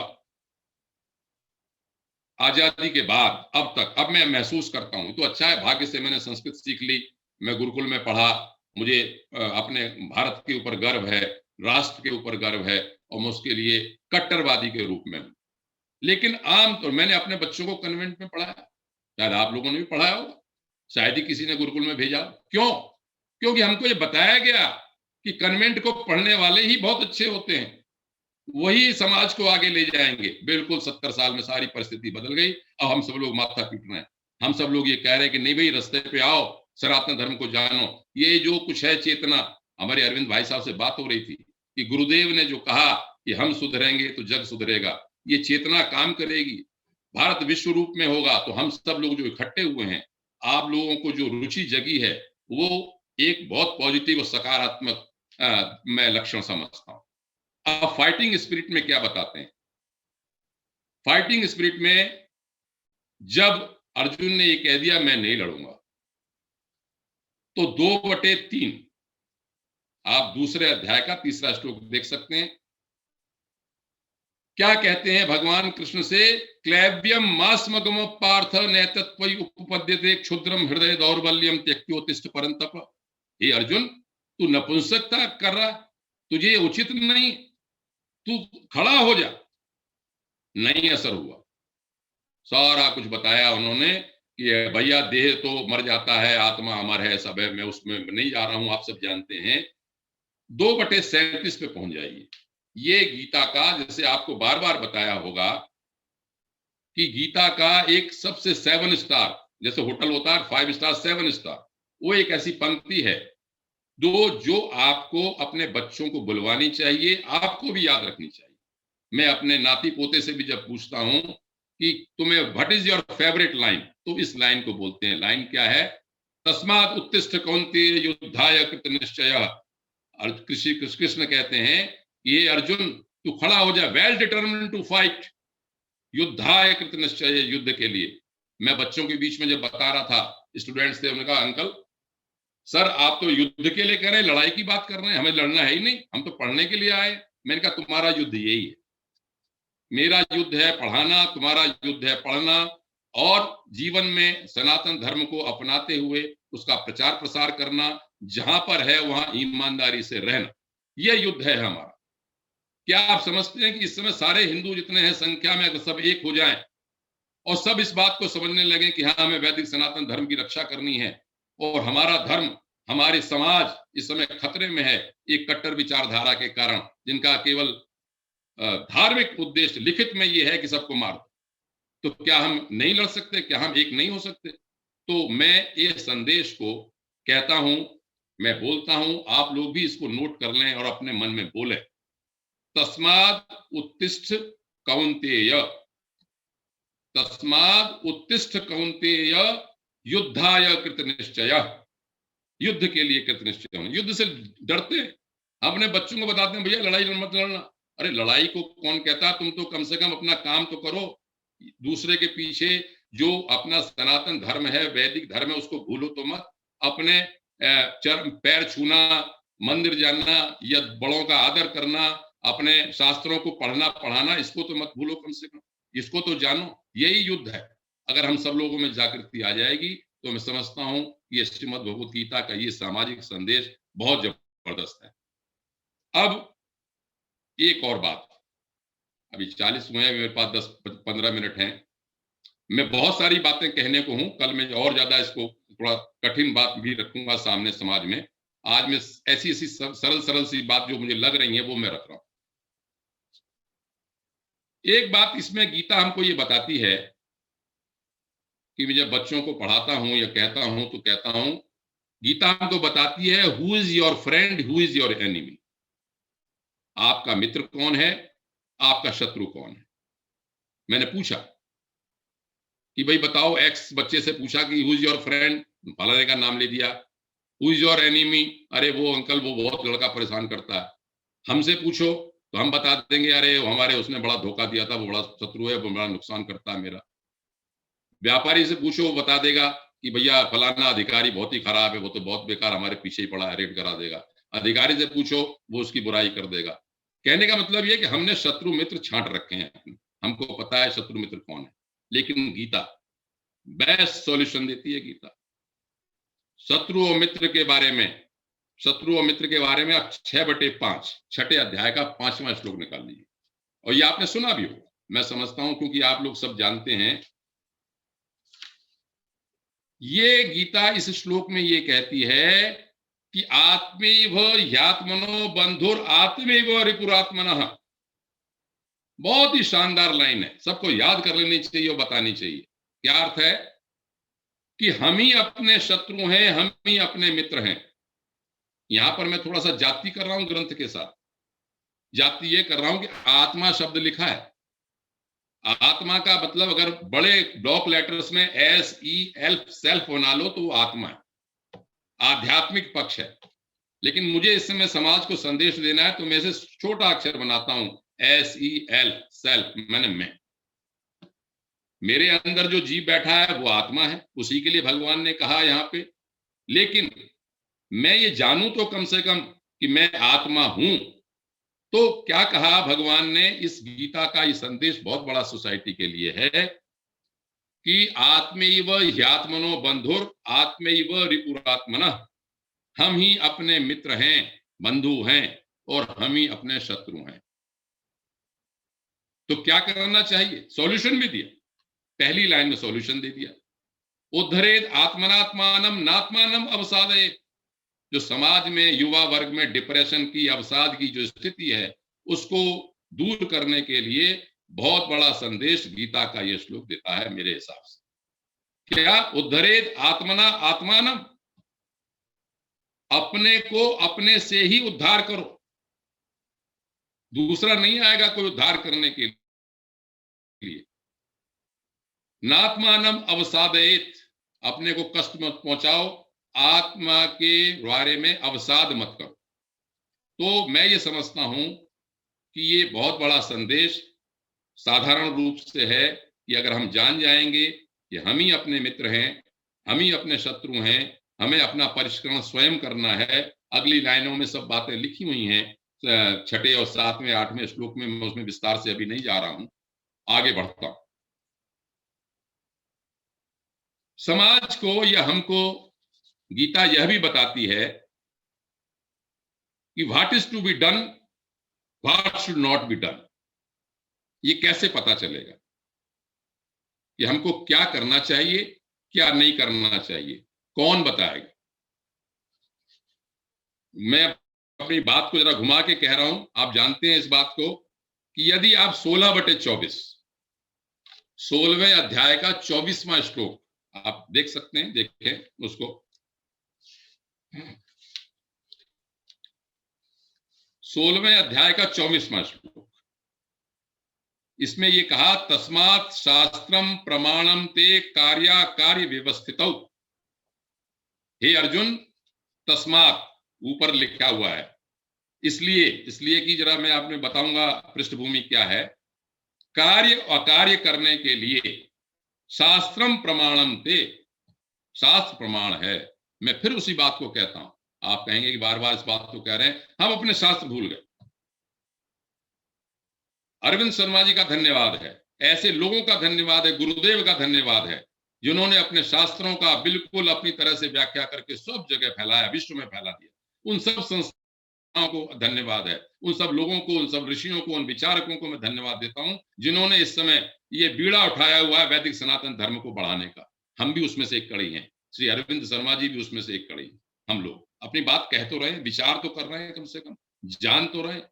आजादी के बाद अब तक, अब मैं महसूस करता हूं, तो अच्छा है, भाग्य से मैंने संस्कृत सीख ली, मैं गुरुकुल में पढ़ा, मुझे अपने भारत के ऊपर गर्व है, राष्ट्र के ऊपर गर्व है, और मैं उसके लिए कट्टरवादी के रूप में हूं। लेकिन आमतौर मैंने अपने बच्चों को कन्वेंट में पढ़ाया, शायद आप लोगों ने भी पढ़ाया होगा, शायद ही किसी ने गुरुकुल में भेजा। क्यों? क्योंकि हमको ये बताया गया कि कन्वेंट को पढ़ने वाले ही बहुत अच्छे होते हैं, वही समाज को आगे ले जाएंगे। बिल्कुल 70 साल में सारी परिस्थिति बदल गई। अब हम सब लोग माथा पीट रहे हैं, हम सब लोग ये कह रहे हैं कि नहीं भाई, रास्ते पे आओ, सनातन धर्म को जानो। ये जो कुछ है चेतना, हमारे अरविंद भाई साहब से बात हो रही थी कि गुरुदेव ने जो कहा कि हम सुधरेंगे तो जग सुधरेगा, ये चेतना काम करेगी, भारत विश्व रूप में होगा। तो हम सब लोग जो इकट्ठे हुए हैं, आप लोगों को जो रुचि जगी है, वो एक बहुत पॉजिटिव और सकारात्मक मैं लक्षण समझता हूं। अब फाइटिंग स्पिरिट में क्या बताते हैं? फाइटिंग स्पिरिट में जब अर्जुन ने ये कह दिया मैं नहीं लड़ूंगा, तो 2/3 आप दूसरे अध्याय का 3रा श्लोक देख सकते हैं। क्या कहते हैं भगवान कृष्ण से? क्लैव्यम मास्मगम पार्थ नैतत्वयि उपपद्यते क्षुद्रम हृदय दौर्बल्यम त्यक्त्योत्तिष्ठ परंतप। हे अर्जुन, तू नपुंसकता कर रहा, तुझे ये उचित नहीं, तू खड़ा हो जा। नहीं असर हुआ, सारा कुछ बताया उन्होंने कि भैया देह तो मर जाता है, आत्मा अमर है, सब है, मैं उसमें नहीं जा रहा हूं, आप सब जानते हैं। 2/37 पे पहुंच जाइए। ये गीता का, जैसे आपको बार बार बताया होगा कि गीता का एक सबसे 7 स्टार, जैसे होटल होता है 5 स्टार 7 स्टार, वो एक ऐसी पंक्ति है जो आपको अपने बच्चों को बुलवानी चाहिए, आपको भी याद रखनी चाहिए। मैं अपने नाती पोते से भी जब पूछता हूं कि तुम्हें what is your favourite line, तो इस लाइन को बोलते हैं। लाइन क्या है? तस्मात् उत्तिष्ठ कौन्तेय युद्धाय कृत निश्चयः। कृष्ण कहते हैं, ये अर्जुन तू खड़ा हो जा, वेल डिटरमिन्ड टू फाइट, युद्धाय कृत निश्चय, युद्ध के लिए। मैं बच्चों के बीच में जब बता रहा था, स्टूडेंट्स थे, उन्होंने कहा अंकल सर आप तो युद्ध के लिए कह रहे हैं, लड़ाई की बात कर रहे हैं, हमें लड़ना है ही नहीं, हम तो पढ़ने के लिए आए। मैंने कहा तुम्हारा युद्ध यही है, मेरा युद्ध है पढ़ाना, तुम्हारा युद्ध है पढ़ना, और जीवन में सनातन धर्म को अपनाते हुए उसका प्रचार प्रसार करना, जहां पर है वहां ईमानदारी से रहना। यह युद्ध है हमारा। क्या आप समझते हैं कि इस समय सारे हिंदू जितने हैं संख्या में, अगर सब एक हो जाएं और सब इस बात को समझने लगे कि हाँ, हमें वैदिक सनातन धर्म की रक्षा करनी है और हमारा धर्म, हमारे समाज इस समय खतरे में है एक कट्टर विचारधारा के कारण, जिनका केवल धार्मिक उद्देश्य लिखित में ये है कि सबको मार दो, तो क्या हम नहीं लड़ सकते? क्या हम एक नहीं हो सकते? तो मैं ये संदेश को कहता हूं, मैं बोलता हूं, आप लोग भी इसको नोट कर लें और अपने मन में बोलें। तस्माद उत्तिष्ठ कौन्तेय, तस्माद उत्तिष्ठ कौन्तेय, युद्धाय कृत निश्चय। युद्ध के लिए कृत निश्चय होना। युद्ध से डरते हैं, अपने बच्चों को बताते हैं भैया लड़ाई मत लड़ना। अरे लड़ाई को कौन कहता? तुम तो कम से कम अपना काम तो करो। दूसरे के पीछे जो अपना सनातन धर्म है, वैदिक धर्म है, उसको भूलो तो मत। अपने चरण पैर छूना, मंदिर जाना या बड़ों का आदर करना, अपने शास्त्रों को पढ़ना पढ़ाना, इसको तो मत भूलो कम से कम, इसको तो जानो। यही युद्ध है। अगर हम सब लोगों में जागृति आ जाएगी तो मैं समझता हूं ये श्रीमद् भगवत गीता का ये सामाजिक संदेश बहुत जबरदस्त है। अब एक और बात, अभी 40 हुए हैं, मेरे पास 10-15 मिनट हैं। मैं बहुत सारी बातें कहने को हूं, कल मैं और ज्यादा इसको थोड़ा कठिन बात भी रखूंगा सामने समाज में। आज मैं ऐसी ऐसी सरल सरल सी बात जो मुझे लग रही है वो मैं रख रहा हूं। एक बात इसमें गीता हमको ये बताती है कि मैं जब बच्चों को पढ़ाता हूं या कहता हूं तो कहता हूं, गीता हमको बताती है who is your friend, who is your enemy. आपका मित्र कौन है, आपका शत्रु कौन है। मैंने पूछा कि भाई बताओ, एक्स बच्चे से पूछा कि हु इज योर फ्रेंड, फलाने का नाम ले दिया। हु इज योर एनिमी, अरे वो अंकल वो बहुत लड़का परेशान करता है। हमसे पूछो तो हम बता देंगे अरे हमारे उसने बड़ा धोखा दिया था, वो बड़ा शत्रु है, वो बड़ा नुकसान करता है मेरा। व्यापारी से पूछो, वो बता देगा कि भैया फलाना अधिकारी बहुत ही खराब है, वो तो बहुत बेकार हमारे पीछे ही पड़ा है, रेड करा देगा। अधिकारी से पूछो, वो उसकी बुराई कर देगा। कहने का मतलब ये कि हमने शत्रु मित्र छांट रखे हैं, हमको पता है शत्रु मित्र कौन है। लेकिन गीता बेस्ट सॉल्यूशन देती है। गीता शत्रु और मित्र के बारे में, शत्रु और मित्र के बारे में आप 6/5 छठे अध्याय का 5वां श्लोक निकाल लीजिए। और ये आपने सुना भी हो, मैं समझता हूं, क्योंकि आप लोग सब जानते हैं। ये गीता इस श्लोक में ये कहती है कि आत्मैव ह्यात्मनो बंधुर आत्मैव रिपुरात्मनः। बहुत ही शानदार लाइन है, सबको याद कर लेनी चाहिए और बतानी चाहिए। क्या अर्थ है? कि हम ही अपने शत्रु हैं, हम ही अपने मित्र हैं। यहां पर मैं थोड़ा सा जाति कर रहा हूं ग्रंथ के साथ। जाति ये कर रहा हूं कि आत्मा शब्द लिखा है। आत्मा का मतलब अगर बड़े ब्लॉक लेटर्स में SEL सेल्फ बना लो तो वो आत्मा है, आध्यात्मिक पक्ष है। लेकिन मुझे इस समय समाज को संदेश देना है तो मैं इसे छोटा अक्षर बनाता हूं, SEL सेल्फ, मैंने मैं। मेरे अंदर जो जीव बैठा है वो आत्मा है, उसी के लिए भगवान ने कहा यहां पे। लेकिन मैं ये जानूं तो कम से कम कि मैं आत्मा हूं। तो क्या कहा भगवान ने? इस गीता का ये संदेश बहुत बड़ा सोसाइटी के लिए है कि आत्मैव ह्यात्मनो बंधुर आत्मैव रिपुरात्मनः। हम ही अपने मित्र हैं, बंधु हैं, और हम ही अपने शत्रु हैं। तो क्या करना चाहिए? सॉल्यूशन भी दिया, पहली लाइन में सॉल्यूशन दे दिया। उद्धरेद आत्मनात्मानम नात्मानम अवसादयेत। जो समाज में युवा वर्ग में डिप्रेशन की, अवसाद की जो स्थिति है, उसको दूर करने के लिए बहुत बड़ा संदेश गीता का यह श्लोक देता है मेरे हिसाब से। क्या? उद्धरेत आत्मना आत्मानम, अपने को अपने से ही उद्धार करो, दूसरा नहीं आएगा कोई उद्धार करने के लिए। नात्मानम अवसादयेत, अपने को कष्ट मत पहुंचाओ, आत्मा के बारे में अवसाद मत करो। तो मैं ये समझता हूं कि ये बहुत बड़ा संदेश साधारण रूप से है कि अगर हम जान जाएंगे कि हम ही अपने मित्र हैं, हम ही अपने शत्रु हैं, हमें अपना परिष्करण स्वयं करना है। अगली लाइनों में सब बातें लिखी हुई हैं, 6 और 7वें 8वें श्लोक में, मैं उसमें विस्तार से अभी नहीं जा रहा हूं, आगे बढ़ता हूं। समाज को या हमको गीता यह भी बताती है कि what is to be done, what should not be done. ये कैसे पता चलेगा कि हमको क्या करना चाहिए, क्या नहीं करना चाहिए? कौन बताएगा? मैं अपनी बात को जरा घुमा के कह रहा हूं। आप जानते हैं इस बात को कि यदि आप 16/24 16वें अध्याय का 24वां श्लोक आप देख सकते हैं, देखें उसको। 16वें अध्याय का 24वां श्लोक, इसमें ये कहा, तस्मात् शास्त्रम प्रमाणम ते कार्याकार्य व्यवस्थितौ। हे अर्जुन, तस्मात् ऊपर लिखा हुआ है, इसलिए कि जरा मैं आपने बताऊंगा पृष्ठभूमि क्या है। कार्य अकार्य करने के लिए शास्त्रम प्रमाणम ते, शास्त्र प्रमाण है। मैं फिर उसी बात को कहता हूं। आप कहेंगे कि बार बार इस बात को कह रहे हैं, हम अपने शास्त्र भूल गए। अरविंद शर्मा जी का धन्यवाद है, ऐसे लोगों का धन्यवाद है, गुरुदेव का धन्यवाद है, जिन्होंने अपने शास्त्रों का बिल्कुल अपनी तरह से व्याख्या करके सब जगह फैलाया, विश्व में फैला दिया। उन सब संस्थाओं को धन्यवाद है, उन सब लोगों को, उन सब ऋषियों को, उन विचारकों को मैं धन्यवाद देता हूं, जिन्होंने इस समय ये बीड़ा उठाया हुआ है वैदिक सनातन धर्म को बढ़ाने का। हम भी उसमें से एक कड़ी हैं, श्री अरविंद शर्मा जी भी उसमें से एक कड़ी। हम लोग अपनी बात कह तो रहे हैं, विचार तो कर रहे हैं, कम से कम जान तो रहे हैं।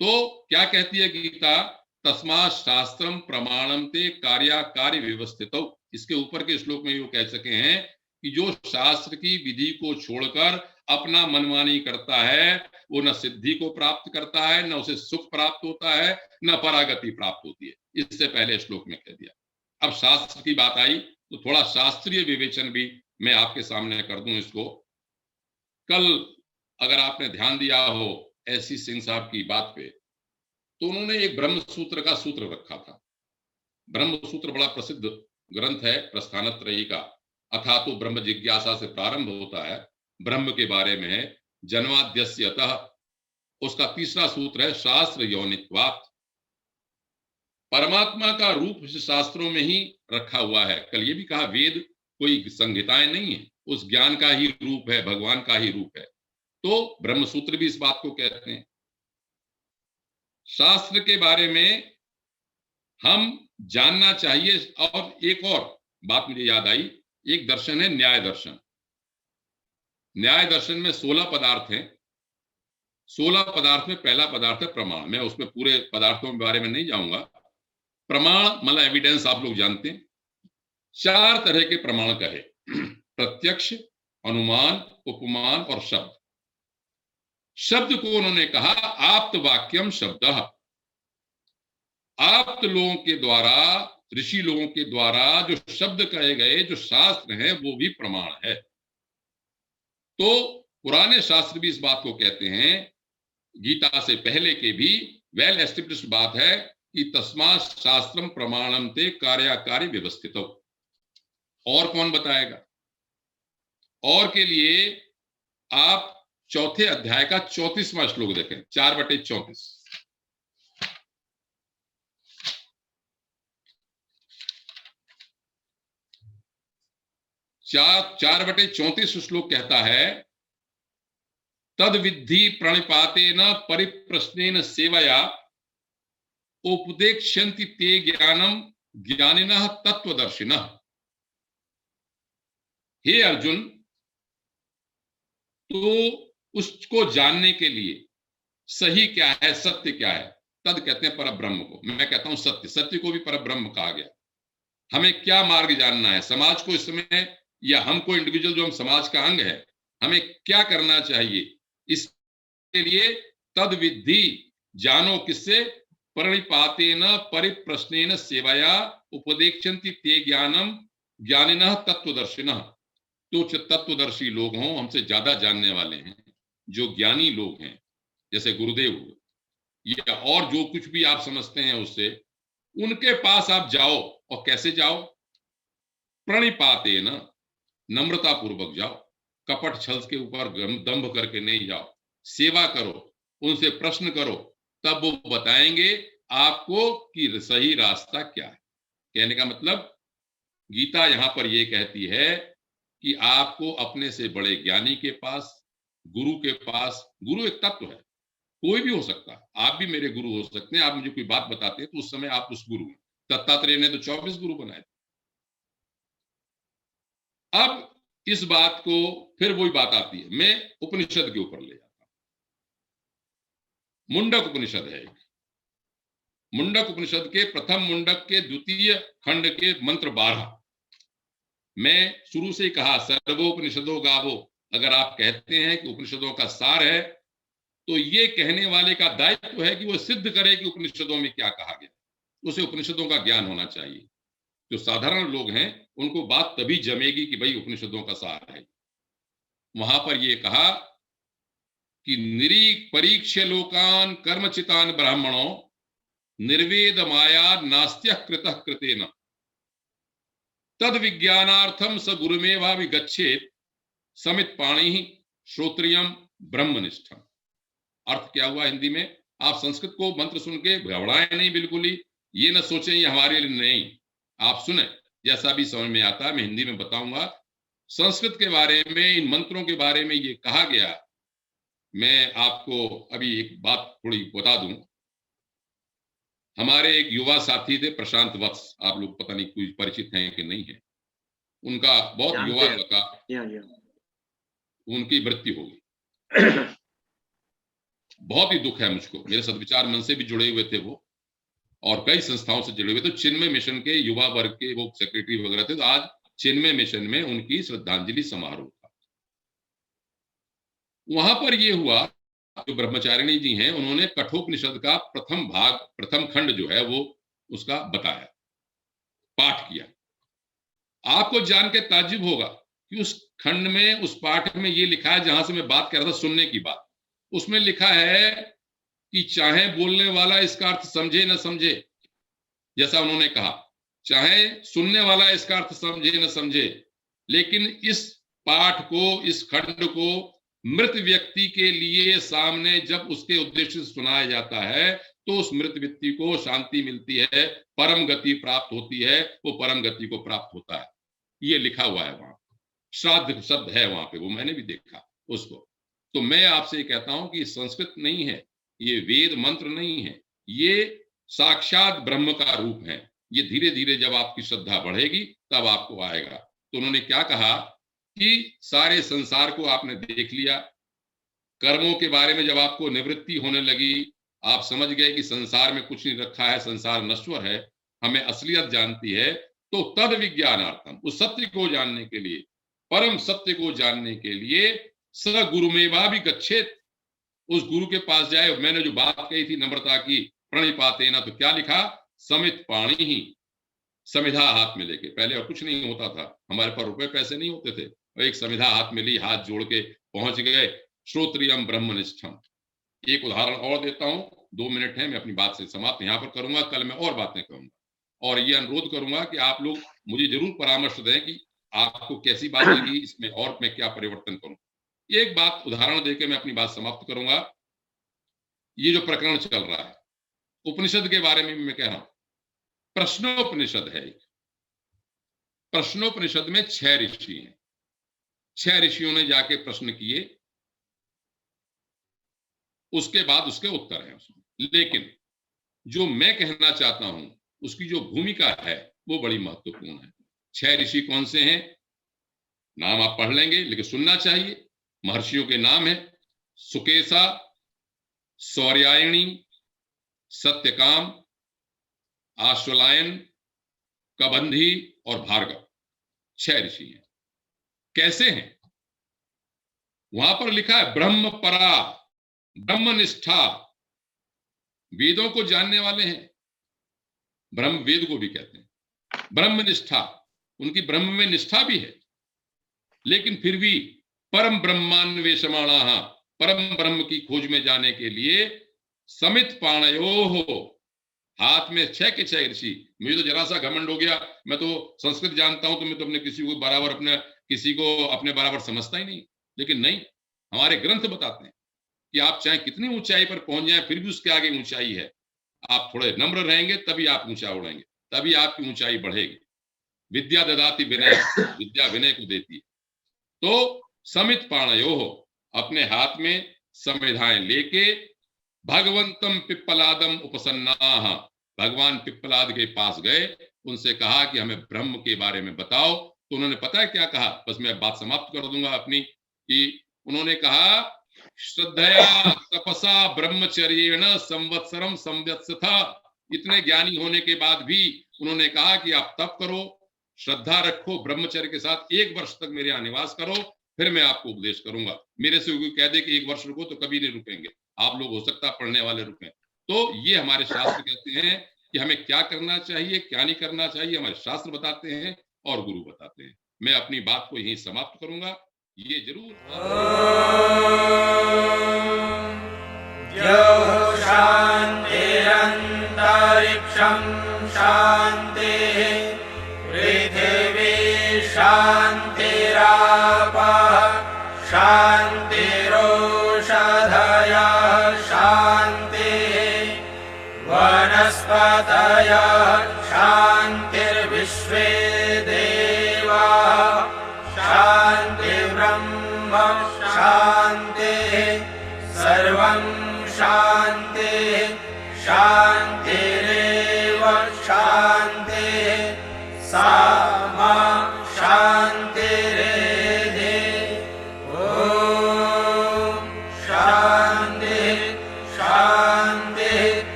तो क्या कहती है गीता? तस्मात् शास्त्रम प्रमाणम ते कार्याकार्य व्यवस्थितौ। इसके ऊपर के श्लोक में वो कह सके हैं कि जो शास्त्र की विधि को छोड़कर अपना मनमानी करता है, वो न सिद्धि को प्राप्त करता है, न उसे सुख प्राप्त होता है, न परागति प्राप्त होती है। इससे पहले श्लोक में कह दिया। अब शास्त्र की बात आई तो थोड़ा शास्त्रीय विवेचन भी मैं आपके सामने कर दूं इसको। कल अगर आपने ध्यान दिया हो ऐसी सिंह साहब की बात पे, तो उन्होंने एक ब्रह्म सूत्र का सूत्र रखा था। ब्रह्म सूत्र बड़ा प्रसिद्ध ग्रंथ है प्रस्थानत्रयी का। अथा तो ब्रह्म जिज्ञासा से प्रारंभ होता है, ब्रह्म के बारे में है, जन्माद्यस्य अतः। उसका तीसरा सूत्र है शास्त्र यौनित्वात्। परमात्मा का रूप शास्त्रों में ही रखा हुआ है। कल ये भी कहा, वेद कोई संहिताएं नहीं है, उस ज्ञान का ही रूप है, भगवान का ही रूप है। तो ब्रह्म सूत्र भी इस बात को कहते हैं। शास्त्र के बारे में हम जानना चाहिए। और एक और बात मुझे याद आई, एक दर्शन है न्याय दर्शन। न्याय दर्शन में 16 पदार्थ हैं। 16 पदार्थ में पहला पदार्थ है प्रमाण। मैं उसमें पूरे पदार्थों के बारे में नहीं जाऊंगा। प्रमाण मतलब एविडेंस, आप लोग जानते हैं। 4 तरह के प्रमाण कहे, प्रत्यक्ष, अनुमान, उपमान और शब्द। शब्द को उन्होंने कहा आप्त वाक्यम शब्द। आप्त लोगों के द्वारा, ऋषि लोगों के द्वारा जो शब्द कहे गए, जो शास्त्र हैं, वो भी प्रमाण है। तो पुराने शास्त्र भी इस बात को कहते हैं, गीता से पहले के भी वेल एस्टेब्लिश्ड बात है कि तस्मात् शास्त्रम प्रमाणम ते कार्याकार्य व्यवस्थितौ। और कौन बताएगा? और के लिए आप चौथे अध्याय का 34वां श्लोक देखें, 4/34। 4/34 श्लोक कहता है, तद विद्धि प्रणिपातेन परिप्रश्नेन सेवया उपदेक्ष्यन्ति ते ज्ञानम ज्ञानिनः तत्वदर्शिनः। हे अर्जुन, तो उसको जानने के लिए सही क्या है, सत्य क्या है? तद कहते हैं परब्रह्म को। मैं कहता हूं सत्य। सत्य को भी परब्रह्म कहा गया। हमें क्या मार्ग जानना है, समाज को इस समय, या हमको इंडिविजुअल जो हम समाज का अंग है, हमें क्या करना चाहिए, इसके लिए तद विद्धि, जानो किससे? प्रणिपातेन परिप्रश्नेन सेवया उपदेक्ष्यन्ति ते ज्ञानम ज्ञानिनः तत्वदर्शिनः। तो तत्वदर्शी लोग हों, हमसे ज्यादा जानने वाले हैं, जो ज्ञानी लोग हैं, जैसे गुरुदेव हुए, या और जो कुछ भी आप समझते हैं उससे, उनके पास आप जाओ। और कैसे जाओ? प्रणिपातेन, नम्रता पूर्वक जाओ, कपट छल के ऊपर दंभ करके नहीं जाओ। सेवा करो, उनसे प्रश्न करो, तब वो बताएंगे आपको कि सही रास्ता क्या है। कहने का मतलब गीता यहां पर यह कहती है कि आपको अपने से बड़े ज्ञानी के पास, गुरु के पास, गुरु एक तत्व है, कोई भी हो सकता है, आप भी मेरे गुरु हो सकते हैं। आप मुझे कोई बात बताते हैं तो उस समय आप उस गुरु हैं। दत्तात्रेय ने तो 24 गुरु बनाए थे। अब इस बात को फिर वही बात आती है, मैं उपनिषद के ऊपर ले जाता हूं। मुंडक उपनिषद है एक, मुंडक उपनिषद के प्रथम मुंडक के द्वितीय खंड के मंत्र 12। मैं शुरू से ही कहा सर्वोपनिषदों गावो, अगर आप कहते हैं कि उपनिषदों का सार है तो ये कहने वाले का दायित्व है कि वो सिद्ध करे कि उपनिषदों में क्या कहा गया, उसे उपनिषदों का ज्ञान होना चाहिए। जो साधारण लोग हैं उनको बात तभी जमेगी कि भाई उपनिषदों का सार है। वहां पर ये कहा कि परीक्ष्य लोकान कर्मचितान ब्राह्मणों निर्वेद माया नास्त्य कृतः कृतेन तद विज्ञानार्थम स गुरुमेवा विगच्छेत समित पाणि श्रोत्रियम ब्रह्मनिष्ठम। अर्थ क्या हुआ हिंदी में? आप संस्कृत को मंत्र सुन के घबराएं नहीं, बिल्कुल ही ये न सोचें ये हमारे लिए नहीं, आप सुने, जैसा भी समझ में आता है मैं हिंदी में बताऊंगा। संस्कृत के बारे में, इन मंत्रों के बारे में ये कहा गया। मैं आपको अभी एक बात थोड़ी बता दूं। हमारे एक युवा साथी थे प्रशांत वत्स, आप लोग पता नहीं कोई परिचित हैं कि नहीं है, उनका बहुत युवा लड़का, उनकी मृत्यु हो गई। बहुत ही दुख है मुझको, मेरे सद्विचार मन से भी जुड़े हुए थे वो और कई संस्थाओं से जुड़े हुए थे। चिन्मय मिशन के युवा वर्ग के वो सेक्रेटरी वगैरह थे। तो आज चिन्मय मिशन में उनकी श्रद्धांजलि समारोह था। वहां पर ये हुआ, जो ब्रह्मचारिणी जी हैं उन्होंने कठोपनिषद का प्रथम भाग, प्रथम खंड जो है वो उसका बताया, पाठ किया। आपको जान के ताज्जुब होगा कि उस खंड में, उस पाठ में ये लिखा है, जहां से मैं बात कर रहा था सुनने की बात, उसमें लिखा है कि चाहे बोलने वाला इसका अर्थ समझे न समझे, जैसा उन्होंने कहा, चाहे सुनने वाला इसका अर्थ समझे न समझे, लेकिन इस पाठ को, इस खंड को मृत व्यक्ति के लिए सामने जब उसके उद्देश्य से सुनाया जाता है तो उस मृत व्यक्ति को शांति मिलती है, परम गति प्राप्त होती है, वो परम गति को प्राप्त होता है। ये लिखा हुआ है वहां, श्राद्ध शब्द है वहां पे, वो मैंने भी देखा उसको। तो मैं आपसे ये कहता हूं कि संस्कृत नहीं है, ये वेद मंत्र नहीं है, ये साक्षात ब्रह्म का रूप है। ये धीरे धीरे जब आपकी श्रद्धा बढ़ेगी तब आपको आएगा। तो उन्होंने क्या कहा कि सारे संसार को आपने देख लिया, कर्मों के बारे में जब आपको निवृत्ति होने लगी, आप समझ गए कि संसार में कुछ नहीं रखा है, संसार नश्वर है, हमें असलियत जानती है, तो तद विज्ञानार्थम, उस सत्य को जानने के लिए, परम सत्य को जानने के लिए स गुरुमेवा भी गच्छेत, उस गुरु के पास जाए। मैंने जो बात कही थी नम्रता की, प्रणिपातेन, तो क्या लिखा? समित पाणि ही, समिधा हाथ में लेके। पहले और कुछ नहीं होता था, हमारे पास रुपए पैसे नहीं होते थे, और एक समिधा हाथ में ली, हाथ जोड़ के पहुंच गए। श्रोत्रियम ब्रह्मनिष्ठम। एक उदाहरण और देता हूं, 2 मिनट है, मैं अपनी बात से समाप्त यहां पर करूंगा, कल मैं और बातें करूंगा। और ये अनुरोध करूंगा कि आप लोग मुझे जरूर परामर्श दें कि आपको कैसी बात लगी, इसमें और मैं क्या परिवर्तन करूं। एक बात उदाहरण देकर मैं अपनी बात समाप्त करूंगा। ये जो प्रकरण चल रहा है उपनिषद के बारे में मैं कह रहा हूं, प्रश्नोपनिषद है। प्रश्नोपनिषद में 6 ऋषि हैं, 6 ऋषियों ने जाके प्रश्न किए, उसके बाद उसके उत्तर हैं उसमें। लेकिन जो मैं कहना चाहता हूं उसकी जो भूमिका है वो बड़ी महत्वपूर्ण है। 6 ऋषि कौन से हैं? नाम आप पढ़ लेंगे लेकिन सुनना चाहिए। महर्षियों के नाम है सुकेशा, सौर्यायणी, सत्यकाम, आश्वलायन, कबंधी और भार्गव। 6 ऋषि हैं। कैसे हैं? वहां पर लिखा है ब्रह्म परा, ब्रह्मनिष्ठा, वेदों को जानने वाले हैं, ब्रह्म वेद को भी कहते हैं। ब्रह्मनिष्ठा, उनकी ब्रह्म में निष्ठा भी है, लेकिन फिर भी परम ब्रह्मान्वेषमाणा, परम ब्रह्म की खोज में जाने के लिए समित पाणयो, हाथ में 6 के 6 ऋषि। मुझे तो जरा सा घमंड हो गया, मैं तो संस्कृत जानता हूं तो मैं तो अपने किसी को अपने बराबर समझता ही नहीं। लेकिन नहीं, हमारे ग्रंथ बताते हैं कि आप चाहे कितनी ऊंचाई पर पहुंच जाएं फिर भी उसके आगे ऊंचाई है। आप थोड़े नम्र रहेंगे तभी आप ऊंचा उड़ेंगे, तभी आपकी ऊंचाई बढ़ेगी। विद्या ददाति विनय, विद्या विनय को देती है। तो समित पाणयो, अपने हाथ में संविधाएं लेके भगवंतम पिप्पलादम उपसन्नाह, भगवान पिप्पलाद के पास गए, उनसे कहा कि हमें ब्रह्म के बारे में बताओ। तो उन्होंने पता है क्या कहा, बस मैं बात समाप्त कर दूंगा अपनी, कि उन्होंने कहा श्रद्धया तपसा ब्रह्मचर्येण संवत्सरम संवत्सथा। इतने ज्ञानी होने के बाद भी उन्होंने कहा कि आप तप करो, श्रद्धा रखो, ब्रह्मचर्य के साथ 1 वर्ष तक मेरे यहाँ निवास करो, फिर मैं आपको उपदेश करूंगा। मेरे से कोई कह दे कि 1 वर्ष रुको तो कभी नहीं रुकेंगे, आप लोग हो सकता है पढ़ने वाले रुकें। तो ये हमारे शास्त्र कहते हैं कि हमें क्या करना चाहिए, क्या नहीं करना चाहिए, हमारे शास्त्र बताते हैं और गुरु बताते हैं। मैं अपनी बात को यहीं समाप्त करूंगा। ये जरूर शांतिरंतरिक्षं शांतिः पृथिवी शांतिरापः शांतिरोषधयः शांतिः वनस्पतयः शांतिर्विश्वे देवाः शांतिर्ब्रह्म शांतिः सर्वं शांतिः शांतिरेव शांतिः।